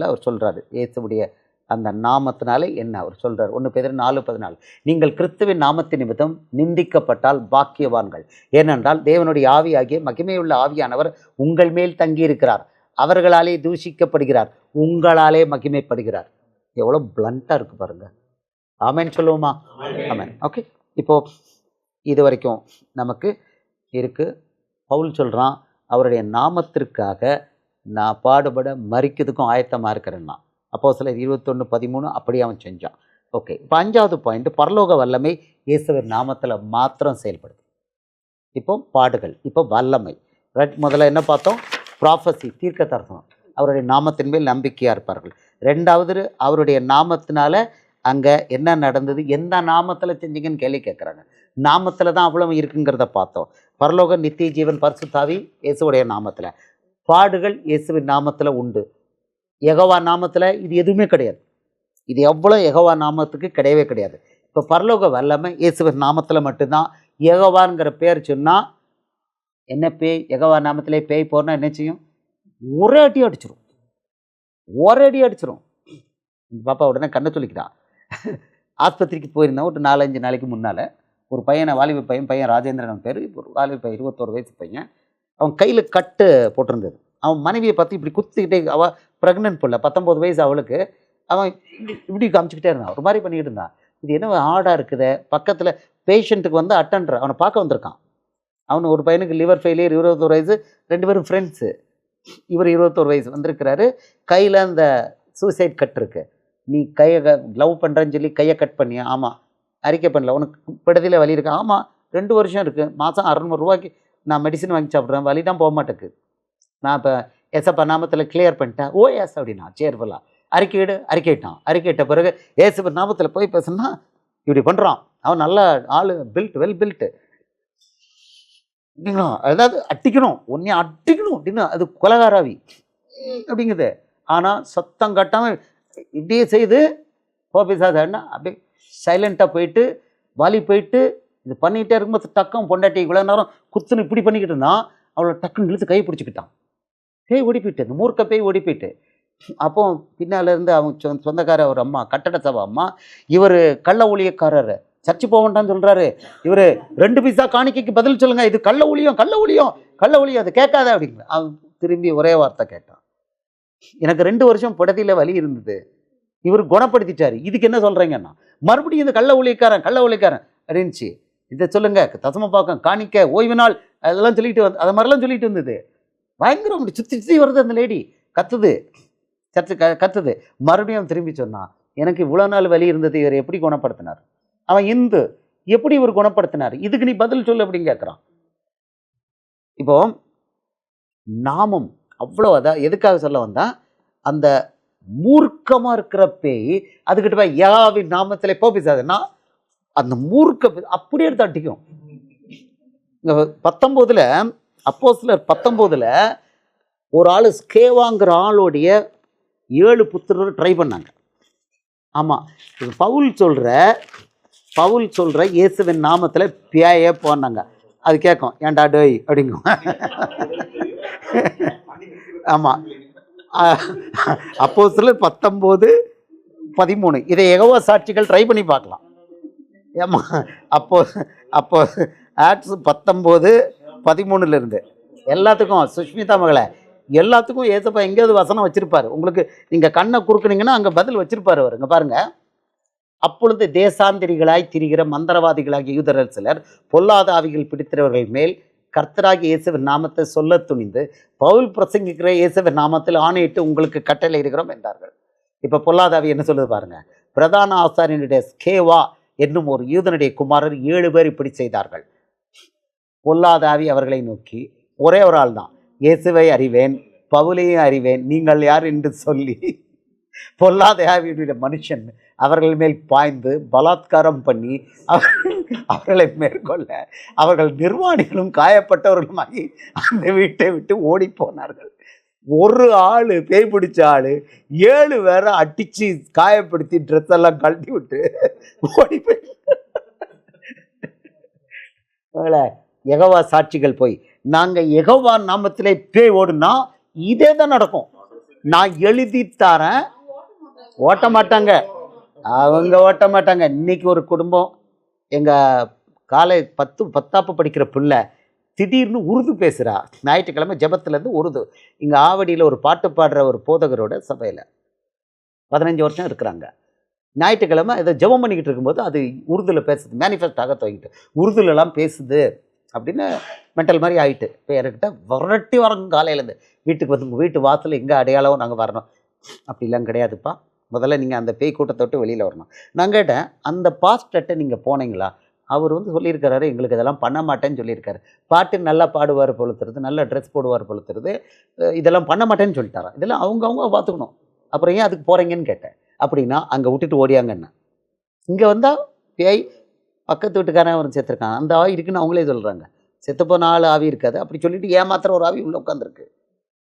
அவர் சொல்கிறாரு, இயேசுவுடைய அந்த நாமத்தினால என்ன அவர் சொல்கிறார். 1 பேதுரு 4:14, நீங்கள் கிறிஸ்துவின் நாமத்தின் நிமித்தம் நிந்திக்கப்பட்டால் பாக்கியவான்கள், ஏனென்றால் தேவனுடைய ஆவியாகிய மகிமையுள்ள ஆவியானவர் உங்கள் மேல் தங்கியிருக்கிறார், அவர்களாலே தூஷிக்கப்படுகிறார், உங்களாலே மகிமைப்படுகிறார். எவ்வளோ பிளண்ட்டாக இருக்குது பாருங்கள். ஆமேன் சொல்லுவோமா? ஆமேன். ஓகே, இப்போது இது வரைக்கும் நமக்கு இருக்குது. பவுல் சொல்கிறான், அவருடைய நாமத்திற்காக நான் பாடுபட மறிக்கிறதுக்கும் ஆயத்தமாக இருக்கிறேன்னா. அப்போஸ்தலர் 21:13 அப்படி அவன் செஞ்சான். ஓகே, இப்போ 5வது பாயிண்ட், பரலோக வல்லமை இயேசுவின் நாமத்தில் மாத்திரம் செயல்படுது. இப்போ பாடுகள், இப்போ வல்லமை. ரைட், முதல்ல என்ன பார்த்தோம்? ப்ராஃபஸி, தீர்க்க தரிசனம். அவருடைய நாமத்தின் மேல் நம்பிக்கையாக இருப்பார்கள். 2வது, அவருடைய நாமத்தினால அங்கே என்ன நடந்தது, எந்த நாமத்தில் செஞ்சீங்கன்னு கேள்வி கேட்குறாங்க. நாமத்தில் தான் அவ்வளவு இருக்குங்கிறத பார்த்தோம். பரலோக நித்திய ஜீவன் பரிசுத்தாவி இயேசுடைய நாமத்தில், பாடுகள் இயேசுவின் நாமத்தில் உண்டு. யெகோவா நாமத்தில் இது எதுவுமே கிடையாது. இது எவ்வளோ யெகோவா நாமத்துக்கு கிடையவே கிடையாது. இப்போ பரலோக வல்லமை இயேசுவின் நாமத்தில் மட்டும்தான். யெகோவாங்கிற பேர் சொன்னால் என்ன பேய்? யெகோவா நாமத்திலே பேய் போனால் என்ன செய்யும்? ஒரே அடி அடிச்சிடும். பாப்பா உடனே கண்ணை சொல்லிக்கிறான். ஆஸ்பத்திரிக்கு போயிருந்தேன் ஒரு 4-5 நாளைக்கு முன்னால். ஒரு பையனை, வாலிப பையன் ராஜேந்திரன் பேர், ஒரு வாலிப பையன் 21 வயசு பையன். அவன் கையில் கட்டு போட்டிருந்தது. அவன் மனைவியை பார்த்து இப்படி குத்திக்கிட்டே, அவள் ப்ரெக்னென்ட் பிள்ளை, 19 வயசு அவளுக்கு. அவன் இப்படி காமிச்சிக்கிட்டே இருந்தான், ஒரு மாதிரி பண்ணிக்கிட்டு இருந்தான். இது என்ன ஆடாக இருக்குது? பக்கத்தில் பேஷண்ட்டுக்கு வந்து அட்டெண்டர் அவனை பார்க்க வந்திருக்கான். அவனு ஒரு பையனுக்கு லிவர் ஃபெயிலியர், 21 வயசு, 2 பேரும் ஃப்ரெண்ட்ஸு. இவர் 21 வயசு வந்திருக்கிறாரு. கையில் அந்த சூசைட் கட் இருக்கு. நீ கையை லவ் பண்ணுறேன்னு சொல்லி கையை கட் பண்ணியா? ஆமாம். அறிக்கை பண்ணல. உனக்கு பிடதியில் வலி இருக்கு? ஆமாம். 2 வருஷம் இருக்குது. மாதம் 600 ரூபாய்க்கு நான் மெடிசன் வாங்கி சாப்பிட்றேன், வலி தான் போக மாட்டேக்கு. நான் இப்போ ஏசப்பா நாமத்தில் கிளியர் பண்ணிட்டேன். ஓ எஸ் அப்படின்னா சேர்ஃபுல்லாக அறிக்கையிட்டான். அறிக்கையிட்ட பிறகு ஏசப்பா நாமத்தில் போய் பேசுனா இப்படி பண்ணுறான். அவன் நல்ல ஆள், வெல் பில்ட்டு. அப்படிங்களா? அதாவது அட்டிக்கணும், ஒன்றே அட்டிக்கணும் அப்படின்னு, அது கொலகாராவி அப்படிங்குது. ஆனால் சத்தம் கட்டாமல் இப்படியே செய்து போபிசாதன்னா அப்படியே சைலண்ட்டாக போயிட்டு வாலி போயிட்டு இது பண்ணிகிட்டே இருக்கும்போது டக்கம் பொண்டாட்டி இவ்வளோ நேரம் குத்துன்னு இப்படி பண்ணிக்கிட்டு இருந்தான். அவளை டக்குன்னு இழுத்து கை பிடிச்சிக்கிட்டான். பேய் ஓடி போயிட்டு, இந்த மூர்க்க பேய் ஓடி போயிட்டு. அப்போ பின்னாலேருந்து அவங்க சொந்தக்கார ஒரு அம்மா, கட்டட சபை அம்மா, இவர் கள்ள ஊழியக்காரர், சர்ச்சு போக வேண்டான்னு சொல்கிறாரு. இவர் 2 பைசா காணிக்கைக்கு பதில் சொல்லுங்க, இது கள்ள ஊழியம், அது கேட்காத அப்படிங்க. அவன் திரும்பி ஒரே வார்த்தை கேட்டான், எனக்கு 2 வருஷம் புடதியில் வலி இருந்தது, இவர் குணப்படுத்திட்டாரு, இதுக்கு என்ன சொல்கிறீங்கன்னா? மறுபடியும் இந்த கள்ள ஊழியக்காரன் அப்படின்ச்சு. இதை சொல்லுங்க, தசம பாக்கம், காணிக்க, ஓய்வு நாள், அதெல்லாம் சொல்லிட்டு அது மாதிரிலாம் சொல்லிட்டு வந்தது. பயங்கரம் சுற்றி வருது. அந்த லேடி கத்துது, சர்ச்சு கத்துது. மறுபடியும் திரும்பி சொன்னான், எனக்கு இவ்வளோ நாள் வலி இருந்தது, இவர் எப்படி குணப்படுத்தினார்? அவன் இந்து, எப்படி இவர் குணப்படுத்தினார்? இதுக்கு நீ பதில் சொல்லு அப்படின்னு கேட்குறான். இப்போ நாமம் அவ்வளோ, அதான் எதுக்காக சொல்ல வந்தா, அந்த மூர்க்கமாக இருக்கிற பேய் அதுக்கிட்ட போய் யெகோவாவின் நாமத்தில் போபிசாதுன்னா அந்த மூர்க்க அப்படியே எடுத்து அட்டிக்கும். 19 அப்போஸ்தலர் 19 ஒரு ஆள் ஸ்கேவாங்கிற ஆளுடைய 7 புத்திரர் ட்ரை பண்ணாங்க. ஆமாம், இது பவுல் சொல்கிற இயேசுவின் நாமத்தில் பேயே போனாங்க. அது கேட்கும், ஏன்டா டோய் அப்படிங்கும். ஆமாம், அப்போஸ்தலர் 19:13 இதை யெகோவா சாட்சிகள் ட்ரை பண்ணி பார்க்கலாம். ஏமா அப்போ ஆக்ட்ஸ் 19:13 எல்லாத்துக்கும், சுஷ்மிதா மகளை எல்லாத்துக்கும் ஏசப்பா எங்கேயாவது வசனம் வச்சுருப்பார். உங்களுக்கு நீங்கள் கண்ணை குறுக்குனீங்கன்னா அங்கே பதில் வச்சுருப்பார் அவர். இங்கே பாருங்கள், அப்பொழுது தேசாந்திரிகளாய் திரிகிற மந்திரவாதிகளாகிய யூதர்கள் சிலர் பொல்லாத ஆவிகள் பிடித்தவர்கள் மேல் கர்த்தராகிய இயேசுவின் நாமத்தை சொல்ல துணிந்து பவுல் பிரசங்கிக்கிற இயேசுவின் நாமத்தில் ஆணையிட்டு உங்களுக்கு கட்டளை இருக்கிறோம் என்றார்கள். இப்போ பொல்லாத ஆவி என்ன சொல்லுது பாருங்க. பிரதான ஆசாரியனுடைய ஸ்கேவா என்னும் ஒரு யூதனுடைய குமாரர் 7 பேர் இப்படி செய்தார்கள். பொல்லாத ஆவி அவர்களை நோக்கி, ஒரே ஒரு ஆள் தான், இயேசுவை அறிவேன், பவுலையும் அறிவேன், நீங்கள் யார் என்று சொல்லி பொல்லாத ஆவியுடைய மனுஷன் அவர்கள் மேல் பாய்ந்து பலாத்காரம் பண்ணி அவர்களை மேற்கொள்ள அவர்கள் நிர்வாணிகளும் காயப்பட்டவர்களுமாகி அந்த வீட்டை விட்டு ஓடி போனார்கள். ஒரு ஆள், பேய் பிடிச்ச ஆள் 7 பேரை அடித்து காயப்படுத்தி ட்ரெஸ் எல்லாம் கழட்டி விட்டு ஓடி போய் யெகோவா சாட்சிகள் போய், நாங்கள் யெகோவா நாமத்திலே பேய் ஓடுனா இதே தான் நடக்கும். நான் எழுதி தரேன், ஓட்ட மாட்டாங்க, அவங்க ஓட்ட மாட்டாங்க. இன்னைக்கு ஒரு குடும்பம், எங்கள் காலை 10ஆப்பு படிக்கிற பிள்ளை திடீர்னு உருது பேசுகிறா. ஞாயிற்றுக்கிழமை ஜெபத்துலேருந்து உருது. இங்கே ஆவடியில் ஒரு பாட்டு பாடுற ஒரு போதகரோட சபையில் 15 வருஷம் இருக்கிறாங்க. ஞாயிற்றுக்கிழமை இதை ஜெபம் பண்ணிக்கிட்டு இருக்கும்போது அது உருதுவில் பேசுது, மேனிஃபெஸ்ட் ஆக துவங்கிட்டு உருதுலலாம் பேசுது அப்படின்னு மென்டல் மாதிரி ஆகிட்டு. இப்போ என்கிட்ட விரட்டி வரணும் காலையிலேருந்து. வீட்டுக்கு வந்து உங்கள் வீட்டு வாசல் எங்கே அடையாளம் நாங்கள் வரணும். அப்படிலாம் கிடையாதுப்பா, முதல்ல நீங்கள் அந்த பேய் கூட்டத்தை விட்டு வெளியில் வரணும். நான் கேட்டேன், அந்த பாஸ்டர்கிட்ட நீங்கள் போனீங்களா? அவர் வந்து சொல்லியிருக்கிறாரு, எங்களுக்கு இதெல்லாம் பண்ண மாட்டேன்னு சொல்லியிருக்காரு. பாட்டு நல்லா பாடுவார் பொழுத்துறது, நல்ல ட்ரெஸ் போடுவார் பொழுத்துறது, இதெல்லாம் பண்ண மாட்டேன்னு சொல்லிட்டாரான். இதெல்லாம் அவங்க பார்த்துக்கணும். அப்புறம் ஏன் அதுக்கு போகிறீங்கன்னு கேட்டேன். அப்படின்னா அங்கே விட்டுட்டு ஓடியாங்கன்னு. இங்கே வந்தால் பேய் பக்கத்து வீட்டுக்காரன் அவன் செத்துருக்கான், அந்த ஆவி இருக்குன்னு அவங்களே சொல்கிறாங்க. செத்துப்போன ஆள் ஆவி இருக்காது அப்படி சொல்லிட்டு ஏமாத்திர ஒரு ஆவி உள்ளே உட்காந்துருக்கு.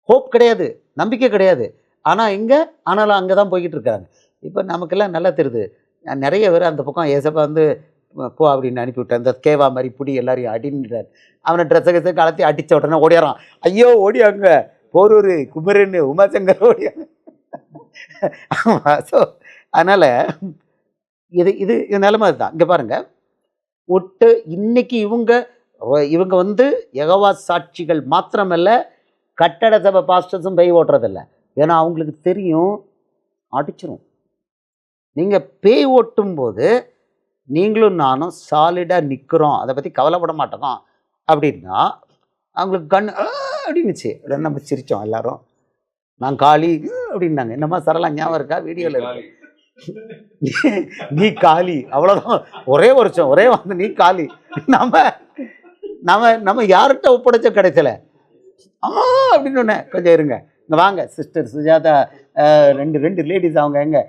ஹோப் கிடையாது, நம்பிக்கை கிடையாது. ஆனால் இங்கே ஆனாலும் அங்கே தான் போய்கிட்டு இருக்காங்க. இப்போ நமக்கெல்லாம் நல்லா தெரியுது. நிறைய பேர் அந்த பக்கம் ஏசப்பா வந்து போ அப்படின்னு அனுப்பிவிட்டேன். இந்த கேவா மாதிரி பிடி எல்லாரையும் அடின்றார். அவனை ட்ரெஸ்ஸை கலத்தி அடித்த உடனே ஓடியாரான். ஐயோ ஓடியாங்க, போரூர் குமரன்னு உமாசங்கர் ஓடியாங்க. ஸோ அதனால் இது நிலைமை தான். இங்கே பாருங்கள், ஒட்டு இன்னைக்கு இவங்க வந்து யெகோவா சாட்சிகள் மாத்திரமல்ல, கட்டட சபை பாஸ்டர்ஸும் பேய் ஓட்டுறதில்ல. ஏன்னா அவங்களுக்கு தெரியும் அடிச்சிடும். நீங்கள் பேய் ஓட்டும் போது நீங்களும் நானும் சாலிடாக நிற்கிறோம், அதை பற்றி கவலைப்பட மாட்டோம் அப்படின்னா அவங்களுக்கு கண் அப்படின்னுச்சு. நம்ம சிரித்தோம் எல்லாரும். நான் காளி அப்படின்னாங்க. என்னம்மா சரலாம் ஞாபகம் இருக்கா? வீடியோவில் இருக்கு. நீ காளி, அவ்வளோதான். ஒரே வருஷம் ஒரே வந்து நீ காளி. நம்ம யார்கிட்ட ஒப்படைச்ச கிடைச்சல அப்படின்னு ஒன்று. கொஞ்சம் இருங்க, இங்கே வாங்க சிஸ்டர் சுஜாதா, ரெண்டு லேடிஸ், அவங்க எங்கே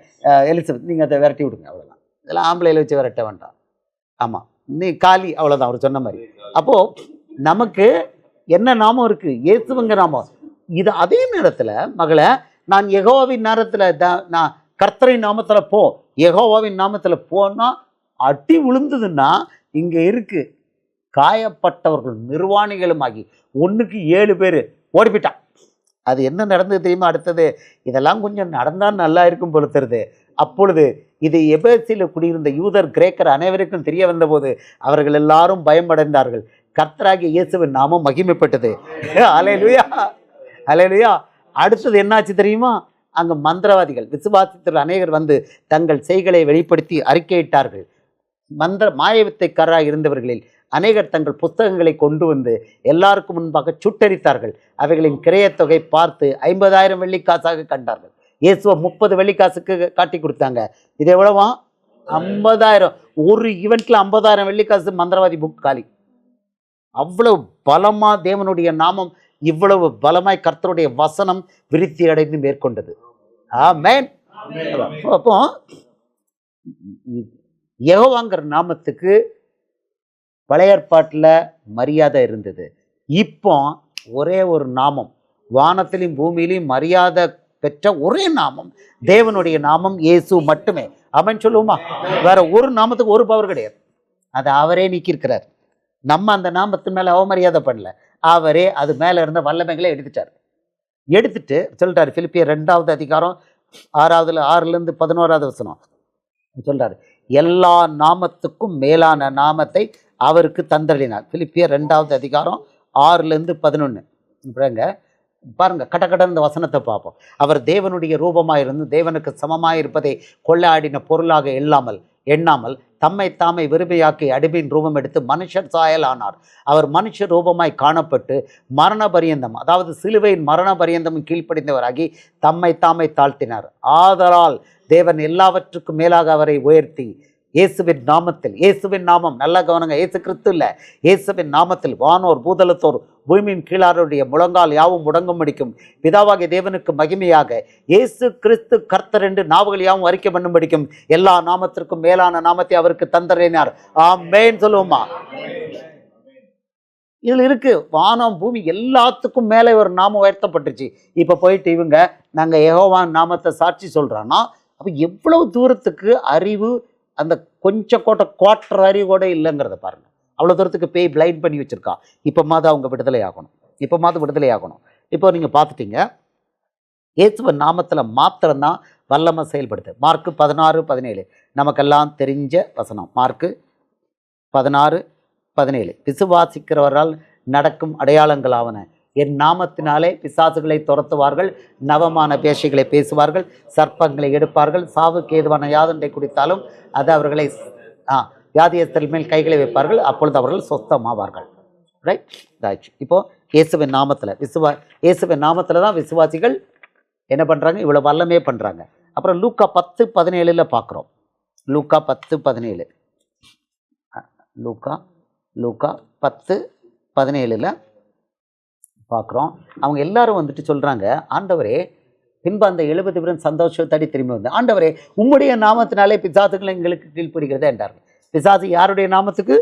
எலிசபெத், நீங்கள் அதை விரட்டி விடுங்க, அவ்வளோதான். இதெல்லாம் ஆம்பளையில் வச்சு விரட்ட வேண்டாம். ஆமாம், நீ காளி, அவ்வளோதான் அவர் சொன்ன மாதிரி. அப்போது நமக்கு என்ன நாமம் இருக்குது? இயேசுவங்க நாமம். இது அதே நேரத்தில் மகளை, நான் யெகோவாவின் நேரத்தில் நான் கர்த்தரின் நாமத்தில் போ, யெகோவாவின் நாமத்தில் போனால் அடி விழுந்ததுன்னா இங்கே இருக்குது காயப்பட்டவர்கள் நிர்வாணிகளுமாகி 1க்கு 7 பேர் ஓடி போயிட்டான். அது என்ன நடந்தது தெரியுமா? அடுத்தது இதெல்லாம் கொஞ்சம் நடந்தால் நல்லா இருக்கும் பொழுது, அப்பொழுது இது எபேசில் குடியிருந்த யூதர் கிரேக்கர் அனைவருக்கும் தெரிய வந்தபோது அவர்கள் எல்லாரும் பயமடைந்தார்கள். கர்த்தராகிய இயேசுவின் நாமம் மகிமைப்பட்டது. அல்லேலூயா, அல்லேலூயா. அடுத்தது என்னாச்சு தெரியுமா? அங்கே மந்திரவாதிகள், விசுவாசத்தில் அநேகர் வந்து தங்கள் செய்களை வெளிப்படுத்தி அறிக்கையிட்டார்கள். மாயவித்தைக்காரராக இருந்தவர்களில் அநேகர் தங்கள் புத்தகங்களை கொண்டு வந்து எல்லாருக்கும் முன்பாக சுட்டரித்தார்கள். அவைகளின் கிரயத்தொகை பார்த்து 50,000 வெள்ளிக்காசாக கண்டார்கள். இயேசுவை 30 வெள்ளிக்காசுக்கு காட்டி கொடுத்தாங்க. இது எவ்வளவா? 50,000. ஒரு ஈவெண்ட்டில் 50,000 வெள்ளிக்காசு மந்திரவாதி புக் காலி. அவ்வளவு பலமா தேவனுடைய நாமம், இவ்வளவு பலமாய் கர்த்தருடைய வசனம் விருத்தி அடைந்து மேற்கொண்டது. ஆமென். அப்போ யெகோவாங்கிற நாமத்துக்கு பழைய ஏற்பாட்டில் மரியாதை இருந்தது. இப்போ ஒரே ஒரு நாமம், வானத்திலும் பூமியிலையும் மரியாதை பெற்ற ஒரே நாமம், தேவனுடைய நாமம் இயேசு மட்டுமே. அவன் சொல்லுவோமா? வேற ஒரு நாமத்துக்கு ஒரு பவர் கிடையாது. அதை அவரே நீக்கியிருக்கிறார். நம்ம அந்த நாமத்து மேலே அவமரியாதை பண்ணல, அவரே அது மேலே இருந்த வல்லமைகளை எடுத்துட்டார். எடுத்துட்டு சொல்லிட்டாரு, பிலிப்பியர் 2வது அதிகாரம் 6லேருந்து 11வது வசனம் சொல்றாரு, எல்லா நாமத்துக்கும் மேலான நாமத்தை அவருக்கு தந்தளினார். பிலிப்பியர் 2வது அதிகாரம் 6லேருந்து 11. பாருங்க, கடகடன் இந்த வசனத்தை பார்ப்போம். அவர் தேவனுடைய ரூபமாயிருந்து தேவனுக்கு சமமாயிருப்பதை கொள்ளையாடின பொருளாக எண்ணாமல் தம்மை தாமை விரும்பியாக்கி அடிமையின் ரூபம் எடுத்து மனுஷர் சாயல் ஆனார். அவர் மனுஷ ரூபமாய் காணப்பட்டு மரண பரியந்தம், அதாவது சிலுவையின் மரண பரியந்தம் கீழ்ப்படிந்தவராகி தம்மை தாமை தாழ்த்தினார். ஆதலால் தேவன் எல்லாவற்றுக்கும் மேலாக அவரை உயர்த்தி இயேசுவின் நாமத்தில், இயேசுவின் நாமம் நல்லா கவனங்க, இயேசு கிறிஸ்து இல்லை, இயேசுவின் நாமத்தில் வானோர் பூதலத்தோர் பூமியின் கீழாருடைய முழங்கால் யாவும் முடங்கும் படிக்கும் பிதாவாகிய தேவனுக்கு மகிமையாக இயேசு கிறிஸ்து கர்த்தர் என்று நாவுகள் யாவும் அறிக்கை பண்ணும் படிக்கும் எல்லா நாமத்திற்கும் மேலான நாமத்தை அவருக்கு தந்தறினார். ஆமென் சொல்லுவோமா? இதில் இருக்கு, வானம் பூமி எல்லாத்துக்கும் மேலே ஒரு நாமம் உயர்த்தப்பட்டுச்சு. இப்போ போயிட்டு இவங்க நாங்கள் யெகோவான் நாமத்தை சாட்சி சொல்கிறான்னா, அப்போ எவ்வளவு தூரத்துக்கு அறிவு, அந்த கொஞ்சம் குவார்டர் அறிவு கூட இல்லைங்கிறத பாருங்கள். அவ்வளோ தூரத்துக்கு பேய் பிளைண்ட் பண்ணி வச்சுருக்கா. இப்போ மாதம் அவங்க விடுதலை ஆகணும். இப்போ நீங்கள் பார்த்துட்டீங்க, இயேசுவின் நாமத்தில் மாத்திரம்தான் வல்லமை செயல்படுது. மார்க்கு 16:17 நமக்கெல்லாம் தெரிஞ்ச வசனம். மார்க்கு 16:17 விசுவாசிக்கிறவரால் நடக்கும் அடையாளங்களாவன, என் நாமத்தினாலே பிசாசுகளை துரத்துவார்கள், நவமான பேஷைகளை பேசுவார்கள், சர்ப்பங்களை எடுப்பார்கள், சாவுக்கு ஏதுவான யாதொன்றை குடித்தாலும் அது அவர்களை வியாதியஸ்தர்கள் மேல் கைகளை வைப்பார்கள், அப்பொழுது அவர்கள் சொஸ்தமாவார்கள். ரைட், தாச்சு. இப்போது இயேசுவின் நாமத்தில் தான் விசுவாசிகள் என்ன பண்ணுறாங்க, இவ்வளோ வல்லமே பண்ணுறாங்க. அப்புறம் லூக்கா 10:17 பார்க்குறோம். லூக்கா 10:17 பார்க்குறோம். அவங்க எல்லாரும் வந்துட்டு சொல்கிறாங்க, ஆண்டவரே, பின்பு அந்த 70 பேரும் சந்தோஷத்தடி திரும்பி வந்து, ஆண்டவரே உம்முடைய நாமத்தினாலே பிசாசுகள் எங்களுக்கு கீழ்ப்படுகிறதே என்றார்கள். பிசாசு யாருடைய நாமத்துக்கு?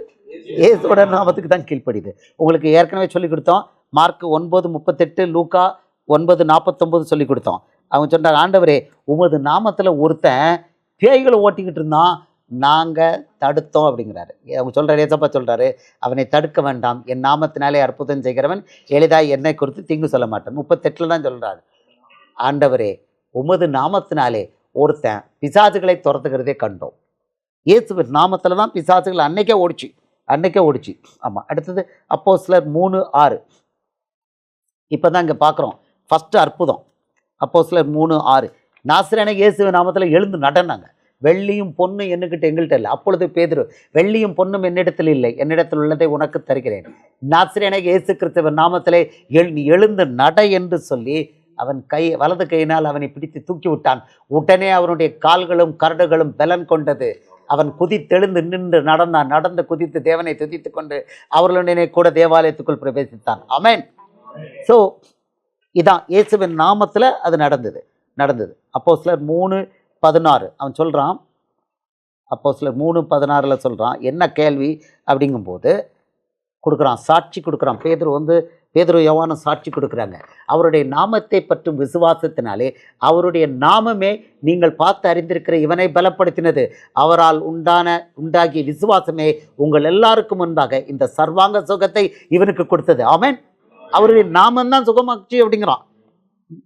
இயேசுவோட நாமத்துக்கு தான் கீழ்ப்படிது. உங்களுக்கு ஏற்கனவே சொல்லிக் கொடுத்தோம். மார்க் 9:38, லூக்கா 9:49 சொல்லிக் கொடுத்தோம். அவங்க சொன்னாங்க, ஆண்டவரே உமது நாமத்தில் ஒருத்தன் பேய்களை ஓட்டிக்கிட்டு இருந்தான், நாங்கள் தடுத்தோம் அப்படிங்கிறாரு. அவங்க சொல்கிறார், ஏசப்பா சொல்கிறாரு, அவனை தடுக்க வேண்டாம், என் நாமத்தினாலே அற்புதம் செய்கிறவன் எளிதாய் என்னை குறித்து தீங்கு சொல்ல மாட்டான். 38 தான் சொல்கிறாரு, ஆண்டவரே உமது நாமத்தினாலே ஒருத்தன் பிசாசுகளை துரத்துக்கிறதே கண்டோம். இயேசுவின் நாமத்தில் தான் பிசாசுகள் அன்னைக்கே ஓடிச்சு. ஆமாம். அடுத்தது அப்போஸ்தலர் 3:6. இப்போ தான் இங்கே பார்க்குறோம் ஃபஸ்ட்டு அற்புதம். அப்போஸ்தலர் 3:6 நாசரேயனாகிய இயேசுவின் நாமத்தில் எழுந்து நடனாங்க. வெள்ளியும் பொன்னும் என்கிட்ட எங்கள்கிட்ட இல்லை. அப்பொழுது பேதுரு, வெள்ளியும் பொன்னும் என்னிடத்தில் இல்லை, என்னிடத்தில் உள்ளதை உனக்கு தருகிறேன், நாசரேயனாகிய இயேசு கிறிஸ்துவின் நாமத்திலே நீ எழுந்து நட என்று சொல்லி அவன் வலது கையினால் அவனை பிடித்து தூக்கி விட்டான். உடனே அவனுடைய கால்களும் கரடுகளும் பலன் கொண்டது. அவன் குதித்தெழுந்து நின்று நடந்து குதித்து தேவனை துதித்து கொண்டு அவர்களுடனே கூட தேவாலயத்துக்குள் பிரவேசித்தான். ஆமென். ஸோ இதான் இயேசுவின் நாமத்தில் அது நடந்தது. அப்போஸ்தலர் 3:16 அவன் சொல்கிறான். அப்போஸ்தலர் 3:16 சொல்கிறான், என்ன கேள்வி அப்படிங்கும்போது கொடுக்குறான், சாட்சி கொடுக்குறான். பேதுரு யோவானும் சாட்சி கொடுக்குறாங்க. அவருடைய நாமத்தை பற்றும் விசுவாசத்தினாலே அவருடைய நாமமே நீங்கள் பார்த்து அறிந்திருக்கிற இவனை பலப்படுத்தினது. அவரால் உண்டாகிய விசுவாசமே உங்கள் எல்லாருக்கும் முன்பாக இந்த சர்வாங்க சுகத்தை இவனுக்கு கொடுத்தது. ஆமென். அவருடைய நாமந்தான் சுகமாச்சு அப்படிங்கிறான்.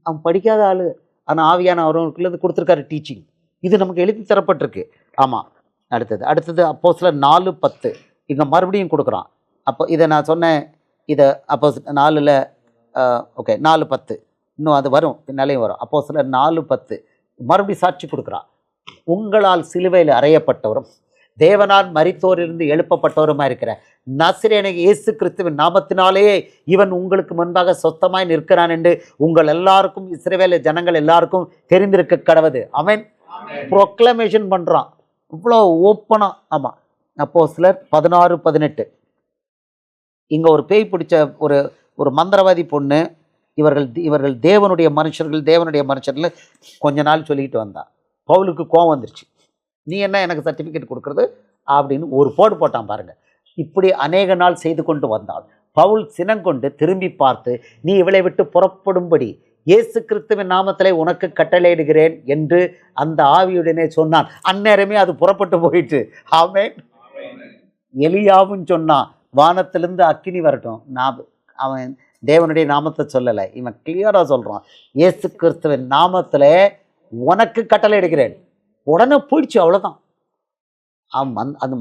அவன் படிக்காத ஆளு, ஆனால் ஆவியான அவர்களுக்கு கொடுத்துருக்காரு டீச்சிங். இது நமக்கு எழுதி தரப்பட்டிருக்கு. ஆமாம். அடுத்தது அப்போஸ்தலர் 4:10 இங்கே மறுபடியும் கொடுக்குறான். அப்போ இதை நான் சொன்னேன், இதை அப்போ 4 ஓகே 4:10 இன்னும் அது வரும், பின்னாலேயும் வரும். அப்போஸ்தலர் 4:10 மறுபடியும் சாட்சி கொடுக்குறான். உங்களால் சிலுவையில் அறையப்பட்டவரும் தேவனால் மரித்தோரிலிருந்து எழுப்பப்பட்டவருமா இருக்கிற நாசரேயனாகிய இயேசு கிறிஸ்துவின் நாமத்தினாலேயே இவன் உங்களுக்கு முன்பாக சொத்தமாய் நிற்கிறான் என்று உங்கள் எல்லாருக்கும், இஸ்ரவேல் ஜனங்கள் எல்லாருக்கும் தெரிந்திருக்க கடவுது. அவன் ப்ரொக்ளமேஷன் பண்ணுறான் இவ்வளோ ஓப்பனாக. ஆமாம். அப்போஸ்தலர் 16:18 இங்கே ஒரு பேய் பிடிச்ச ஒரு மந்திரவாதி பொண்ணு, இவர்கள் தேவனுடைய மனுஷர்கள் கொஞ்ச நாள் சொல்லிக்கிட்டு வந்தா. பவுலுக்கு கோவம் வந்துருச்சு, நீ என்ன எனக்கு சர்டிஃபிகேட் கொடுக்குறது அப்படின்னு ஒரு போட்டான் பாருங்க. இப்படி அநேக நாள் செய்து கொண்டு வந்தாள். பவுல் சினங்கொண்டு திரும்பி பார்த்து, நீ இவளை விட்டு புறப்படும்படி இயேசு கிறிஸ்துவின் நாமத்திலே உனக்கு கட்டளையிடுகிறேன் என்று அந்த ஆவியுடனே சொன்னான். அந்நேரமே அது புறப்பட்டு போயிட்டு. ஆமென். எலியாவும் சொன்னான், வானத்திலிருந்து அக்கினி வரட்டும். அவன் தேவனுடைய நாமத்தை சொல்லலை, இவன் கிளியராக சொல்கிறான், இயேசு கிறிஸ்துவின் நாமத்தில் உனக்கு கட்டளையிடுகிறேன். உடனே போயிடுச்சு, அவ்வளோதான்.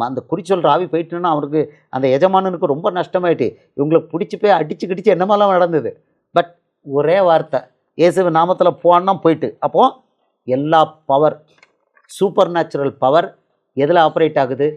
அந்த குறி சொல்கிற ஆவி போயிட்டுன்னா அவனுக்கு, அந்த எஜமானனுக்கு ரொம்ப நஷ்டமாயிட்டு. இவங்களை பிடிச்சி போய் அடிச்சு கிடிச்சு என்னமாலாம் நடந்தது. பட் ஒரே வார்த்தை, இயேசுவின் நாமத்தில் போனா போயிட்டு. அப்போது எல்லா பவர், சூப்பர் நேச்சுரல் பவர் எதில் ஆப்ரேட் ஆகுது?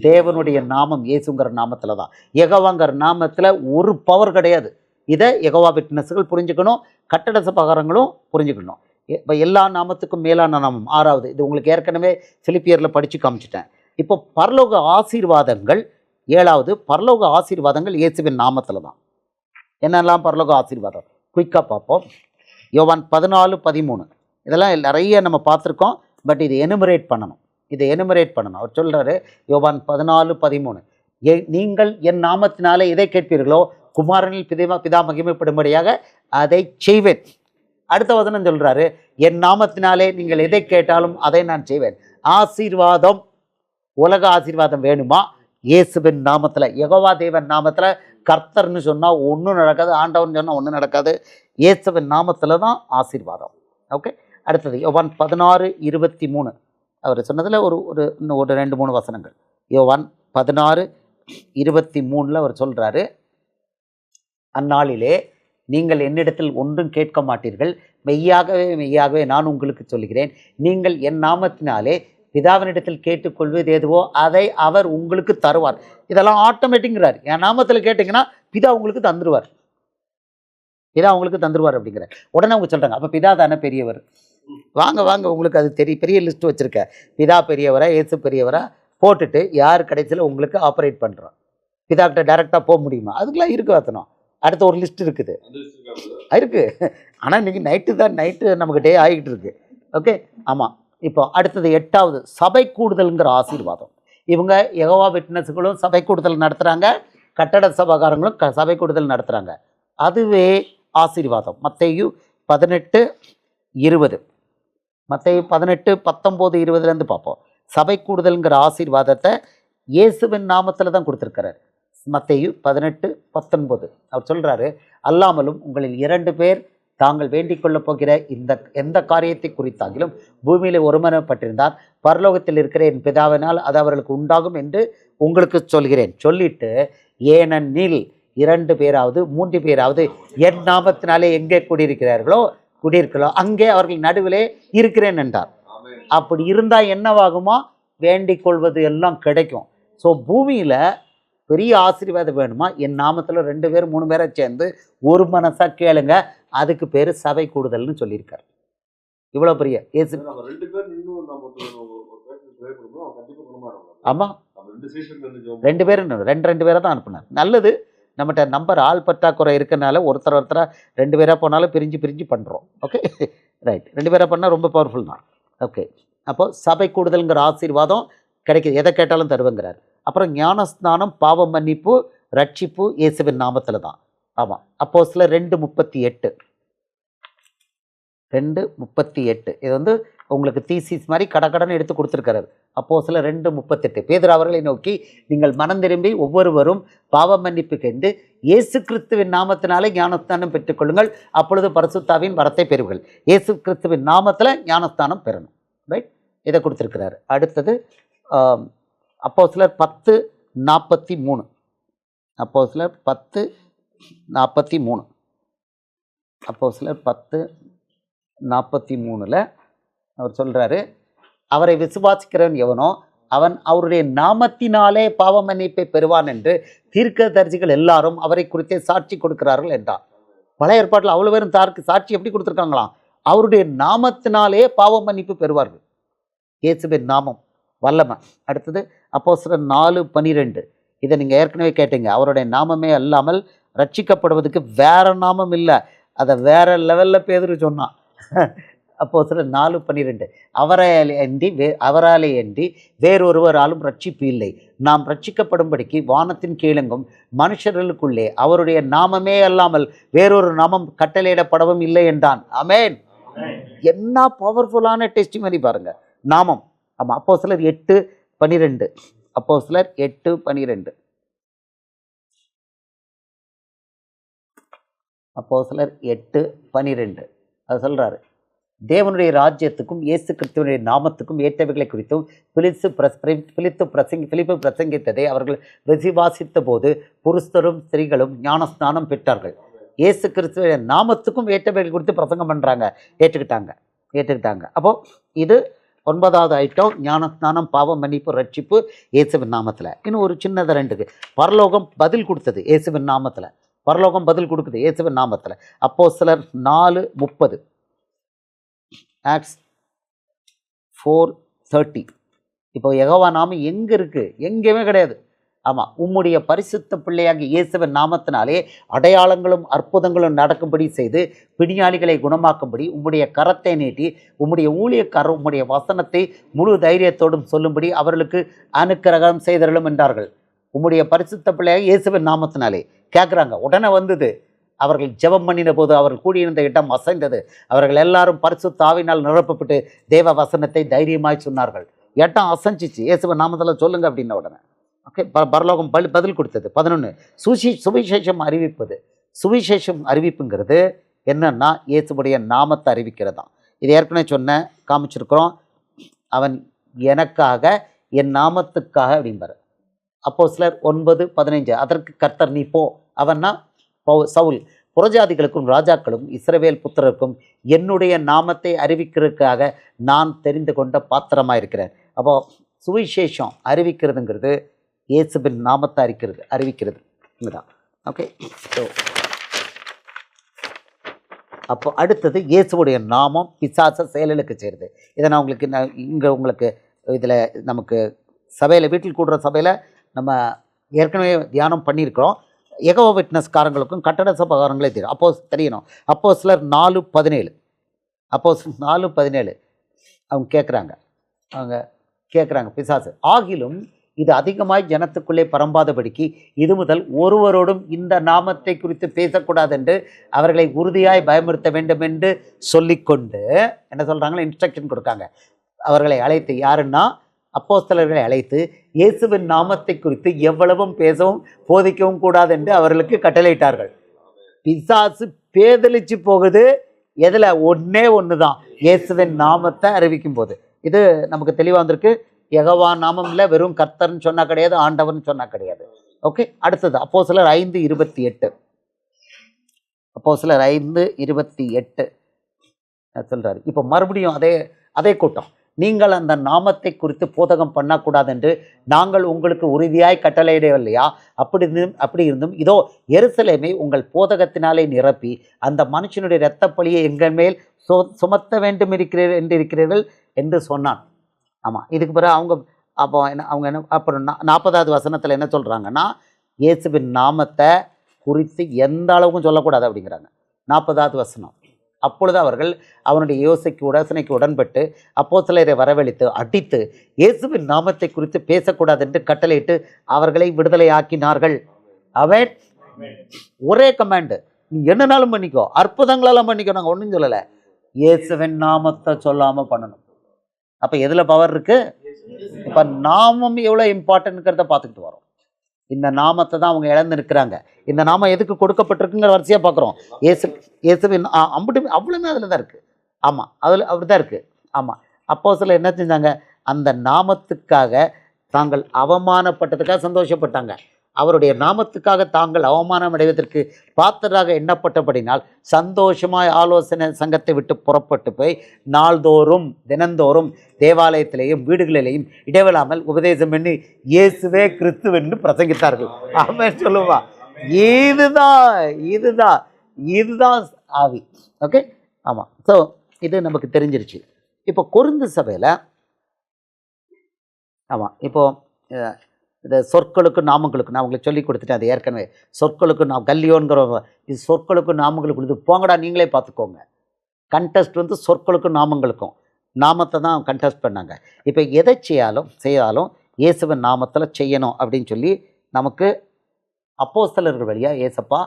தேவனுடைய நாமம் இயேசுங்கிற நாமத்தில் தான். யெகோவாங்கிற நாமத்தில் ஒரு பவர் கிடையாது. இதை யெகோவா விட்னஸ்கள் புரிஞ்சுக்கணும், கட்டட சபகாரங்களும் புரிஞ்சுக்கணும். இப்போ எல்லா நாமத்துக்கும் மேலான நாமம் 6வது, இது உங்களுக்கு ஏற்கனவே பிலிப்பியரில் படித்து காமிச்சிட்டேன். இப்போ பரலோக ஆசீர்வாதங்கள் 7வது, பரலோக ஆசீர்வாதங்கள் இயேசுவின் நாமத்தில் தான். என்னெல்லாம் பரலோக ஆசீர்வாதம் குயிக்காக பார்ப்போம். யோவான் 14:13 இதெல்லாம் நிறைய நம்ம பார்த்துருக்கோம். பட் இது எனுமரேட் பண்ணணும், அவர் சொல்கிறாரு யோவான் 14:13, நீங்கள் என் நாமத்தினாலே எதை கேட்பீர்களோ குமாரனில் பிதா மகிமைப்படும்படியாக அதை செய்வேன். அடுத்த வசனம் சொல்கிறாரு, என் நாமத்தினாலே நீங்கள் எதை கேட்டாலும் அதை நான் செய்வேன். ஆசீர்வாதம், உலக ஆசீர்வாதம் வேணுமா? இயேசுவின் நாமத்தில், யெகோவா தேவன் நாமத்தில். கர்த்தர்னு சொன்னால் ஒன்றும் நடக்காது, ஆண்டவன் சொன்னால் ஒன்றும் நடக்காது. இயேசுவின் நாமத்தில் தான் ஆசீர்வாதம். ஓகே, அடுத்தது யோவான் 16:23 அவர் சொன்னதில் இன்னும் ஒரு 2-3 வசனங்கள். யோவான் 16:23 அவர் சொல்கிறாரு, அந்நாளிலே நீங்கள் என்னிடத்தில் ஒன்றும் கேட்க மாட்டீர்கள், மெய்யாகவே நான் உங்களுக்கு சொல்கிறேன், நீங்கள் என் நாமத்தினாலே பிதாவினிடத்தில் கேட்டுக்கொள்வது எதுவோ அதை அவர் உங்களுக்கு தருவார். இதெல்லாம் ஆட்டோமேட்டிக்கிறார். என் நாமத்தில் கேட்டிங்கன்னா பிதா உங்களுக்கு தந்துடுவார், அப்படிங்கிறார். உடனே அவங்க சொல்கிறாங்க, அப்போ பிதா தானே பெரியவர், வாங்க உங்களுக்கு அது பெரிய லிஸ்ட் வச்சுருக்க, பிதா பெரியவரா இயேசு பெரியவரா போட்டுட்டு யார் கடைசியில் உங்களுக்கு ஆப்ரேட் பண்ணுறோம். பிதாக்கிட்ட டைரெக்டாக போக முடியுமா? அதுக்கெல்லாம் இருக்குது வசனம். அடுத்த ஒரு லிஸ்ட் இருக்குது. ஆனால் இன்றைக்கி நைட்டு நமக்கு டே ஆகிக்கிட்டு இருக்கு. ஓகே, ஆமாம். இப்போ அடுத்தது 8வது, சபை கூடுதல்ங்கிற ஆசீர்வாதம். இவங்க யெகோவா விட்னஸ்களும் சபை கூடுதல் நடத்துகிறாங்க, கட்டட சபகாரங்களும் சபை கூடுதல் நடத்துகிறாங்க. அதுவே ஆசீர்வாதம். மத்தேயு 18:20, மத்தேயு 18:19-20 பார்ப்போம். சபை கூடுதல்ங்கிற ஆசீர்வாதத்தை இயேசுவின் நாமத்தில் தான் கொடுத்துருக்கிறார். மத்தேயு 18:19 அவர் சொல்கிறாரு, அல்லாமலும் உங்களில் 2 பேர் தாங்கள் வேண்டிக் கொள்ளப் போகிற எந்த காரியத்தை குறித்தாகிலும் பூமியில் ஒருமனப்பட்டிருந்தால் பரலோகத்தில் இருக்கிற என் பிதாவினால் அது அவர்களுக்கு உண்டாகும் என்று உங்களுக்கு சொல்கிறேன். சொல்லிட்டு, ஏனெனில் 2 பேராவது 3 பேராவது என் நாமத்தினாலே எங்கே குடியிருக்கிறோ அங்கே அவர்கள் நடுவிலே இருக்கிறேன் என்றார். அப்படி இருந்தால் என்னவாகுமா? வேண்டிக் கொள்வது எல்லாம் கிடைக்கும். ஸோ பூமியில் பெரிய ஆசீர்வாதம் வேணுமா? என் நாமத்தில் 2 பேர் 3 பேரை சேர்ந்து ஒரு மனசாக கேளுங்க, அதுக்கு பேர் சபை கூடுதல்னு சொல்லியிருக்காரு. இவ்வளோ பெரிய இயேசு. ஆமாம், 2 பேரை தான் அனுப்புனார். நல்லது, நம்மகிட்ட நம்பர் ஆள் பற்றாக்குறை இருக்கிறனால ஒருத்தராக 2 பேராக போனாலும் பிரிஞ்சு பண்ணுறோம். Okay, right. 2 பேராக பண்ணால் ரொம்ப பவர்ஃபுல் தான். ஓகே, அப்போது சபை கூடுதல்ங்கிற ஆசீர்வாதம் கிடைக்கிது, எதை கேட்டாலும் தருவேங்கிறார். அப்புறம் ஞானஸ்நானம், பாவ மன்னிப்பு, ரட்சிப்பு இயேசுவின் நாமத்தில் தான். ஆமாம், அப்போஸ்தலர் 2:38 இது உங்களுக்கு தீசிஸ் மாதிரி கடகடன்னு எடுத்து கொடுத்துருக்கிறார். அப்போஸ்தலர் 2:38 பேதுரு அவர்களை நோக்கி, நீங்கள் மனம் திரும்பி ஒவ்வொருவரும் பாவ மன்னிப்பு கண்டு இயேசு கிறிஸ்துவின் நாமத்தினாலே ஞானஸ்தானம் பெற்றுக்கொள்ளுங்கள், அப்பொழுது பரிசுத்தாவின் வரத்தை பெறுவீர்கள். இயேசு கிறிஸ்துவின் நாமத்தில் ஞானஸ்தானம் பெறணும். ரைட், இதை கொடுத்துருக்கிறாரு. அடுத்தது அப்போஸ்தலர் 10:43 அப்போஸ்தலர் 10:43 அப்போஸ்தலர் 10:43 அவர் சொல்கிறாரு, அவரை விசுவாசிக்கிறவன் எவனோ அவன் அவருடைய நாமத்தினாலே பாவ மன்னிப்பை பெறுவான் என்று தீர்க்கதரிசிகள் எல்லாரும் அவரை குறித்தே சாட்சி கொடுக்கிறார்கள் என்றார். பழைய ஏற்பாட்டில் அவ்வளோ பேரும் சாட்சி எப்படி கொடுத்துருக்காங்களாம்? அவருடைய நாமத்தினாலே பாவ மன்னிப்பு பெறுவார்கள். இயேசுவின் நாமம் வல்லமை. அடுத்தது அப்போஸ்தலர் 4:12 இதை நீங்கள் ஏற்கனவே கேட்டீங்க. அவருடைய நாமமே அல்லாமல் ரட்சிக்கப்படுவதற்கு வேற நாமம் இல்லை, அதை வேற லெவலில் பேதுரு சொன்னான். அப்போஸ்தலர் 4:12 அவராலே அன்றி வேறொருவராலும் ரட்சிப்பு இல்லை, நாம் ரட்சிக்கப்படும்படிக்கு வானத்தின் கீழெங்கும் மனுஷர்களுக்குள்ளே அவருடைய நாமமே அல்லாமல் வேறொரு நாமம் கட்டளையிடப்படவும் இல்லை என்றான். ஆமென். என்ன பவர்ஃபுல்லான டெஸ்டிமனி பாருங்க, நாமம். ஆமாம், அப்போஸ்தலர் 8:12 அப்போஸ்தலர் 8:12 அப்போஸ்தலர் 8:12 அது சொல்கிறாரு, தேவனுடைய ராஜ்யத்துக்கும் இயேசு கிறிஸ்துவனுடைய நாமத்துக்கும் ஏற்றவைகளை குறித்தும் பிலிப்பு பிரசங்கித்ததை அவர்கள் விசுவாசித்த போது புருஷரும் ஸ்திரீகளும் ஞானஸ்நானம் பெற்றார்கள். இயேசு கிறிஸ்துவ நாமத்துக்கும் ஏற்ற பெயர் கொடுத்து பிரசங்கம் பண்ணுறாங்க, ஏற்றுக்கிட்டாங்க. அப்போது இது 9வது ஐட்டம், ஞானஸ்நானம், பாவம் மன்னிப்பு, ரட்சிப்பு இயேசுவின் நாமத்தில். இன்னும் ஒரு சின்னது 2க்கு, பரலோகம் பதில் கொடுத்தது இயேசுவின் நாமத்தில், பரலோகம் பதில் கொடுக்குது இயேசுவின் நாமத்தில். அப்போஸ்தலர் 4:30, ஆக்ட்ஸ் 4:30. இப்போ யெகோவா நாமம் எங்கே இருக்குது? எங்கேயுமே கிடையாது. ஆமாம், உம்முடைய பரிசுத்த பிள்ளையாகி இயேசுவின் நாமத்தினாலே அடையாளங்களும் அற்புதங்களும் நடக்கும்படி செய்து பிணியாளிகளை குணமாக்கும்படி உம்முடைய கரத்தை நீட்டி உம்முடைய ஊழியக்காரர் உம்முடைய வசனத்தை முழு தைரியத்தோடும் சொல்லும்படி அவர்களுக்கு அனுக்கிரகம் செய்தருளும் என்றார்கள். உம்முடைய பரிசுத்த பிள்ளையாகி இயேசுவின் நாமத்தினாலே கேட்குறாங்க. உடனே வந்தது. அவர்கள் ஜெபம் பண்ணின போது அவர்கள் கூடியிருந்த இடம் அசைந்தது. அவர்கள் எல்லாரும் பரிசுத்த ஆவியினால் நிரப்பப்பட்டு தேவ வசனத்தை தைரியமாய் சொன்னார்கள். இடம் அசைஞ்சிச்சு. இயேசுவின் நாமத்தில் சொல்லுங்க அப்படின்ன உடனே ஓகே, பரலோகம் பதில் கொடுத்தது. 11, சுவிசேஷம் அறிவிப்பது. சுவிசேஷம் அறிவிப்புங்கிறது என்னன்னா இயேசுடைய நாமத்தை அறிவிக்கிறதான். இது ஏற்கனவே காமிச்சிருக்கிறோம். அவன் எனக்காக என் நாமத்துக்காக அப்படிம்பார். அப்போஸ்தலர் 9:15, அதற்கு கர்த்தர் நீ போ. அவன்னா சவுல் புறஜாதிகளுக்கும் ராஜாக்களும் இஸ்ரவேல் புத்திரருக்கும் என்னுடைய நாமத்தை அறிவிக்கிறதுக்காக நான் தெரிந்து கொண்ட பாத்திரமாக இருக்கிறேன். அப்போ சுவிசேஷம் அறிவிக்கிறதுங்கிறது இயேசுவின் நாமத்தை அறிவிக்கிறது இதுதான். ஓகே, ஸோ அப்போ அடுத்தது இயேசுடைய நாமம் பிசாச செயலுக்கு செய்கிறது. இதை நான் உங்களுக்கு இதில் நமக்கு சபையில், வீட்டில் கூடுற சபையில் நம்ம ஏற்கனவே தியானம் பண்ணியிருக்கிறோம். யெகோவா விட்னஸ்காரங்களுக்கும் கட்டட சபைக்காரங்களே தெரியும். தெரியணும். அப்போஸ்தலர் 4:17, அப்போஸ்தலர் 4:17 அவங்க கேட்குறாங்க பிசாசு, ஆகிலும் இது அதிகமாய் ஜனத்துக்குள்ளே பரம்பாதபடிக்கு இது முதல் ஒருவரோடும் இந்த நாமத்தை குறித்து பேசக்கூடாது என்று அவர்களை உறுதியாய் பயமுறுத்த வேண்டும் என்று சொல்லிக்கொண்டு என்ன சொல்கிறாங்களோ இன்ஸ்ட்ரக்ஷன் கொடுக்காங்க. அவர்களை அழைத்து, யாருன்னா அப்போஸ்தலர்களை அழைத்து இயேசுவின் நாமத்தை குறித்து எவ்வளவும் பேசவும் போதிக்கவும் கூடாது என்று அவர்களுக்கு கட்டளையிட்டார்கள். பிசாசு பேதலிச்சு போகுது. எதில்? ஒன்று தான், இயேசுவின் நாமத்தை அறிவிக்கும் போது. இது நமக்கு தெளிவாக வந்திருக்கு. யெகோவா நாமம் இல்லை, வெறும் கர்த்தர்னு சொன்னால் கிடையாது, ஆண்டவர்னு சொன்னால் கிடையாது. ஓகே, அடுத்தது அப்போஸ்தலர் 5:28, அப்போஸ்தலர் 5:28 சொல்கிறாரு. இப்போ மறுபடியும் அதே கூட்டம், நீங்கள் அந்த நாமத்தை குறித்து போதகம் பண்ணக்கூடாது என்று நாங்கள் உங்களுக்கு உறுதியாய் கட்டளையிடவில்லையா? அப்படி இருந்தும் இதோ எருசலேமை உங்கள் போதகத்தினாலே நிரப்பி அந்த மனுஷனுடைய இரத்தப்பழியை எங்கள் மேல் சுமத்த வேண்டும் இருக்கிறீர்கள் என்று சொன்னான். ஆமாம், இதுக்கு பிறகு அப்புறம் 40வது வசனத்தில் என்ன சொல்கிறாங்கன்னா, இயேசுவின் நாமத்தை குறித்து எந்த அளவுக்கும் சொல்லக்கூடாது அப்படிங்கிறாங்க. 40வது வசனம், அப்பொழுது அவர்கள் அவனுடைய யோசனைக்கு உடன்பட்டு அப்போஸ்தலரை வரவழைத்து அடித்து இயேசுவின் நாமத்தை குறித்து பேசக்கூடாது என்று கட்டளையிட்டு அவர்களை விடுதலை ஆக்கினார்கள். அவன் ஒரே கமாண்டு, நீ என்னனாலும் பண்ணிக்கோ, அற்புதங்களெல்லாம் பண்ணிக்கோ, நாங்கள் ஒன்றும் சொல்லலை, இயேசுவின் நாமத்தை சொல்லாமல் பண்ணணும். அப்போ எதில் பவர் இருக்குது? இப்போ நாமம் எவ்வளோ இம்பார்ட்டன்ட்ங்கிறத பார்த்துக்கிட்டு வரோம். இந்த நாமத்தை தான் அவங்க இழந்துருக்கிறாங்க. இந்த நாமம் எதுக்கு கொடுக்கப்பட்டிருக்குங்கிற வரிசையாக பார்க்குறோம். இயேசுவின் அவ்வளோமே அதில் தான் இருக்குது. ஆமாம், அதில் அப்படி தான் இருக்குது. ஆமாம், அப்போஸ்தலர் என்ன செஞ்சாங்க? அந்த நாமத்துக்காக தாங்கள் அவமானப்பட்டதுக்காக சந்தோஷப்பட்டாங்க. அவருடைய நாமத்துக்காக தாங்கள் அவமானம் அடைவதற்கு பாத்திரராக எண்ணப்பட்டபடினால் சந்தோஷமாய் ஆலோசனை சங்கத்தை விட்டு புறப்பட்டு போய் தினந்தோறும் தேவாலயத்திலேயும் வீடுகளிலேயும் இடைவிடாமல் உபதேசம் பண்ணி இயேசுவே கிறிஸ்துவென்று பிரசங்கித்தார்கள். ஆமென் சொல்லுவா. இதுதான் ஆவி. ஓகே, ஆமாம். ஸோ இது நமக்கு தெரிஞ்சிருச்சு. இப்போ கொரிந்து சபையில் ஆமாம், இப்போது இந்த சொற்களுக்கு நாமங்களுக்கு நான் உங்களுக்கு சொல்லி கொடுத்துட்டேன். அது ஏற்கனவே சொற்களுக்கு கல்லியோங்கிற இது சொற்களுக்கு நாமங்களுக்கு இது போங்கடா, நீங்களே பார்த்துக்கோங்க. கண்டெஸ்ட் சொற்களுக்கும் நாமங்களுக்கும் நாமத்தை தான் கண்டெஸ்ட் பண்ணாங்க. இப்போ எதை செய்யாலும் இயேசுவின் நாமத்தில் செய்யணும் அப்படின்னு சொல்லி நமக்கு அப்போஸ்தலர்கள் வழியாக ஏசப்பா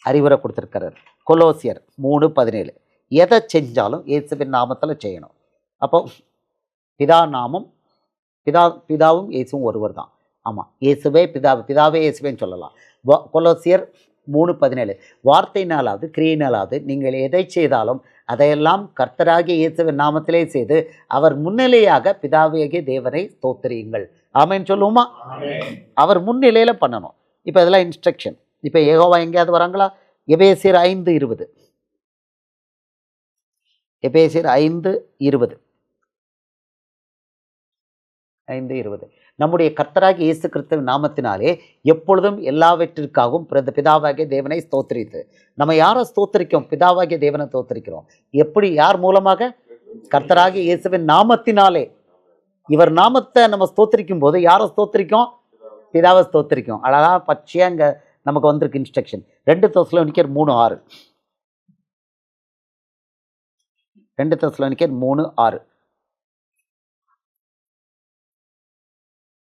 அறிவுரை கொடுத்துருக்கிறார். கொலோசியர் 3:17, எதை செஞ்சாலும் இயேசுவின் நாமத்தில் செய்யணும். அப்போ பிதாவும் இயேசுவும் ஒருவர் தான். ஆமாம், பிதாவே இயேசுவேன்னு சொல்லலாம். கொலோசியர் 3:17, வார்த்தையினாலாவது கிரியையினாலாவது நீங்கள் எதை செய்தாலும் அதையெல்லாம் கர்த்தராகிய இயேசுவின் நாமத்திலே செய்து அவர் முன்னிலையாக பிதாவாகிய தேவனை ஸ்தோத்திரியுங்கள். ஆமென் சொல்லுவோமா? அவர் முன்னிலையில் பண்ணணும். இப்போ இதெல்லாம் இன்ஸ்ட்ரக்ஷன். இப்போ யெகோவா எங்கேயாவது வராங்களா? எபேசியர் 5:20. எபேசியர் 5:20. 5:20. நம்முடைய கர்த்தராகிய இயேசு கிறிஸ்துவின் நாமத்தினாலே எப்பொழுதும் எல்லாவற்றிற்காகவும் பிதாவாகிய தேவனை ஸ்தோத்திரித்து. நம்ம யாரை ஸ்தோத்திரிக்கிறோம்? பிதாவாகிய தேவனை ஸ்தோத்திரிக்கிறோம். எப்படி? யார் மூலமாக? கர்த்தராகிய இயேசுவின் நாமத்தினாலே. இவர் நாமத்தை நம்ம ஸ்தோத்திரிக்கும் போது யாரை ஸ்தோத்திரிக்கும்? பிதாவை ஸ்தோத்திரிக்கும். அழகா பச்சையா இங்க நமக்கு வந்திருக்கு இன்ஸ்ட்ரக்ஷன். 2 தெசலோனிக்கர் 3:6. 2 தெசலோனிக்கர் 3:6.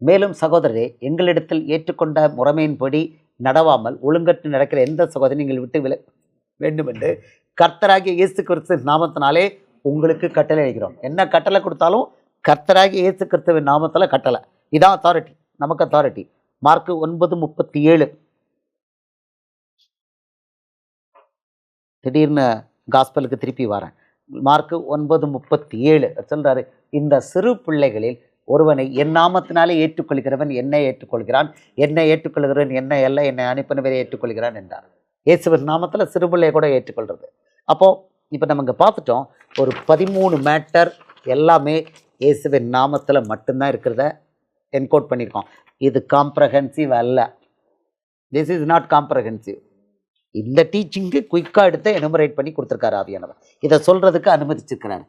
மேலும் சகோதரரே, எங்களிடத்தில் ஏற்றுக்கொண்ட முறைமையின்படி நடவாமல் ஒழுங்கற்று நடக்கிற எந்த சகோதரி நீங்கள் விட்டு வேண்டும் என்று கர்த்தராகிய இயேசு கிறிஸ்துவின் நாமத்தினாலே உங்களுக்கு கட்டளை அளிக்கிறோம். என்ன கட்டளை கொடுத்தாலும் கர்த்தராகிய இயேசு கிறிஸ்துவின் நாமத்தில் கட்டளை. இதான் அத்தாரிட்டி, நமக்கு அத்தாரிட்டி. மார்க்கு 9:37. திடீர்னு காஸ்பலுக்கு திருப்பி வரேன். மார்க்கு 9:37 சொல்றாரு, இந்த சிறு பிள்ளைகளில் ஒருவனை என் நாமத்தினாலே ஏற்றுக்கொள்கிறவன் என்னை ஏற்றுக்கொள்கிறான், என்னை ஏற்றுக்கொள்கிறவன் என்னை அல்ல, என்னை அனுப்பினவரை ஏற்றுக்கொள்கிறான் என்றார். இயேசுவின் நாமத்தில் சிறு பிள்ளையை கூட ஏற்றுக்கொள்கிறது. அப்போது இப்போ நம்ம இங்கே பார்த்துட்டோம், ஒரு 13 மேட்டர் எல்லாமே இயேசுவின் நாமத்தில் மட்டும்தான் இருக்கிறத என்கோட் பண்ணியிருக்கோம். இது காம்ப்ரஹென்சிவ் அல்ல. This is not comprehensive. இந்த டீச்சிங்கு குயிக்காக எடுத்து எனுமரேட் பண்ணி கொடுத்துருக்காரு ஆவியானவர். இதை சொல்கிறதுக்கு அனுமதிச்சிருக்கிறார்.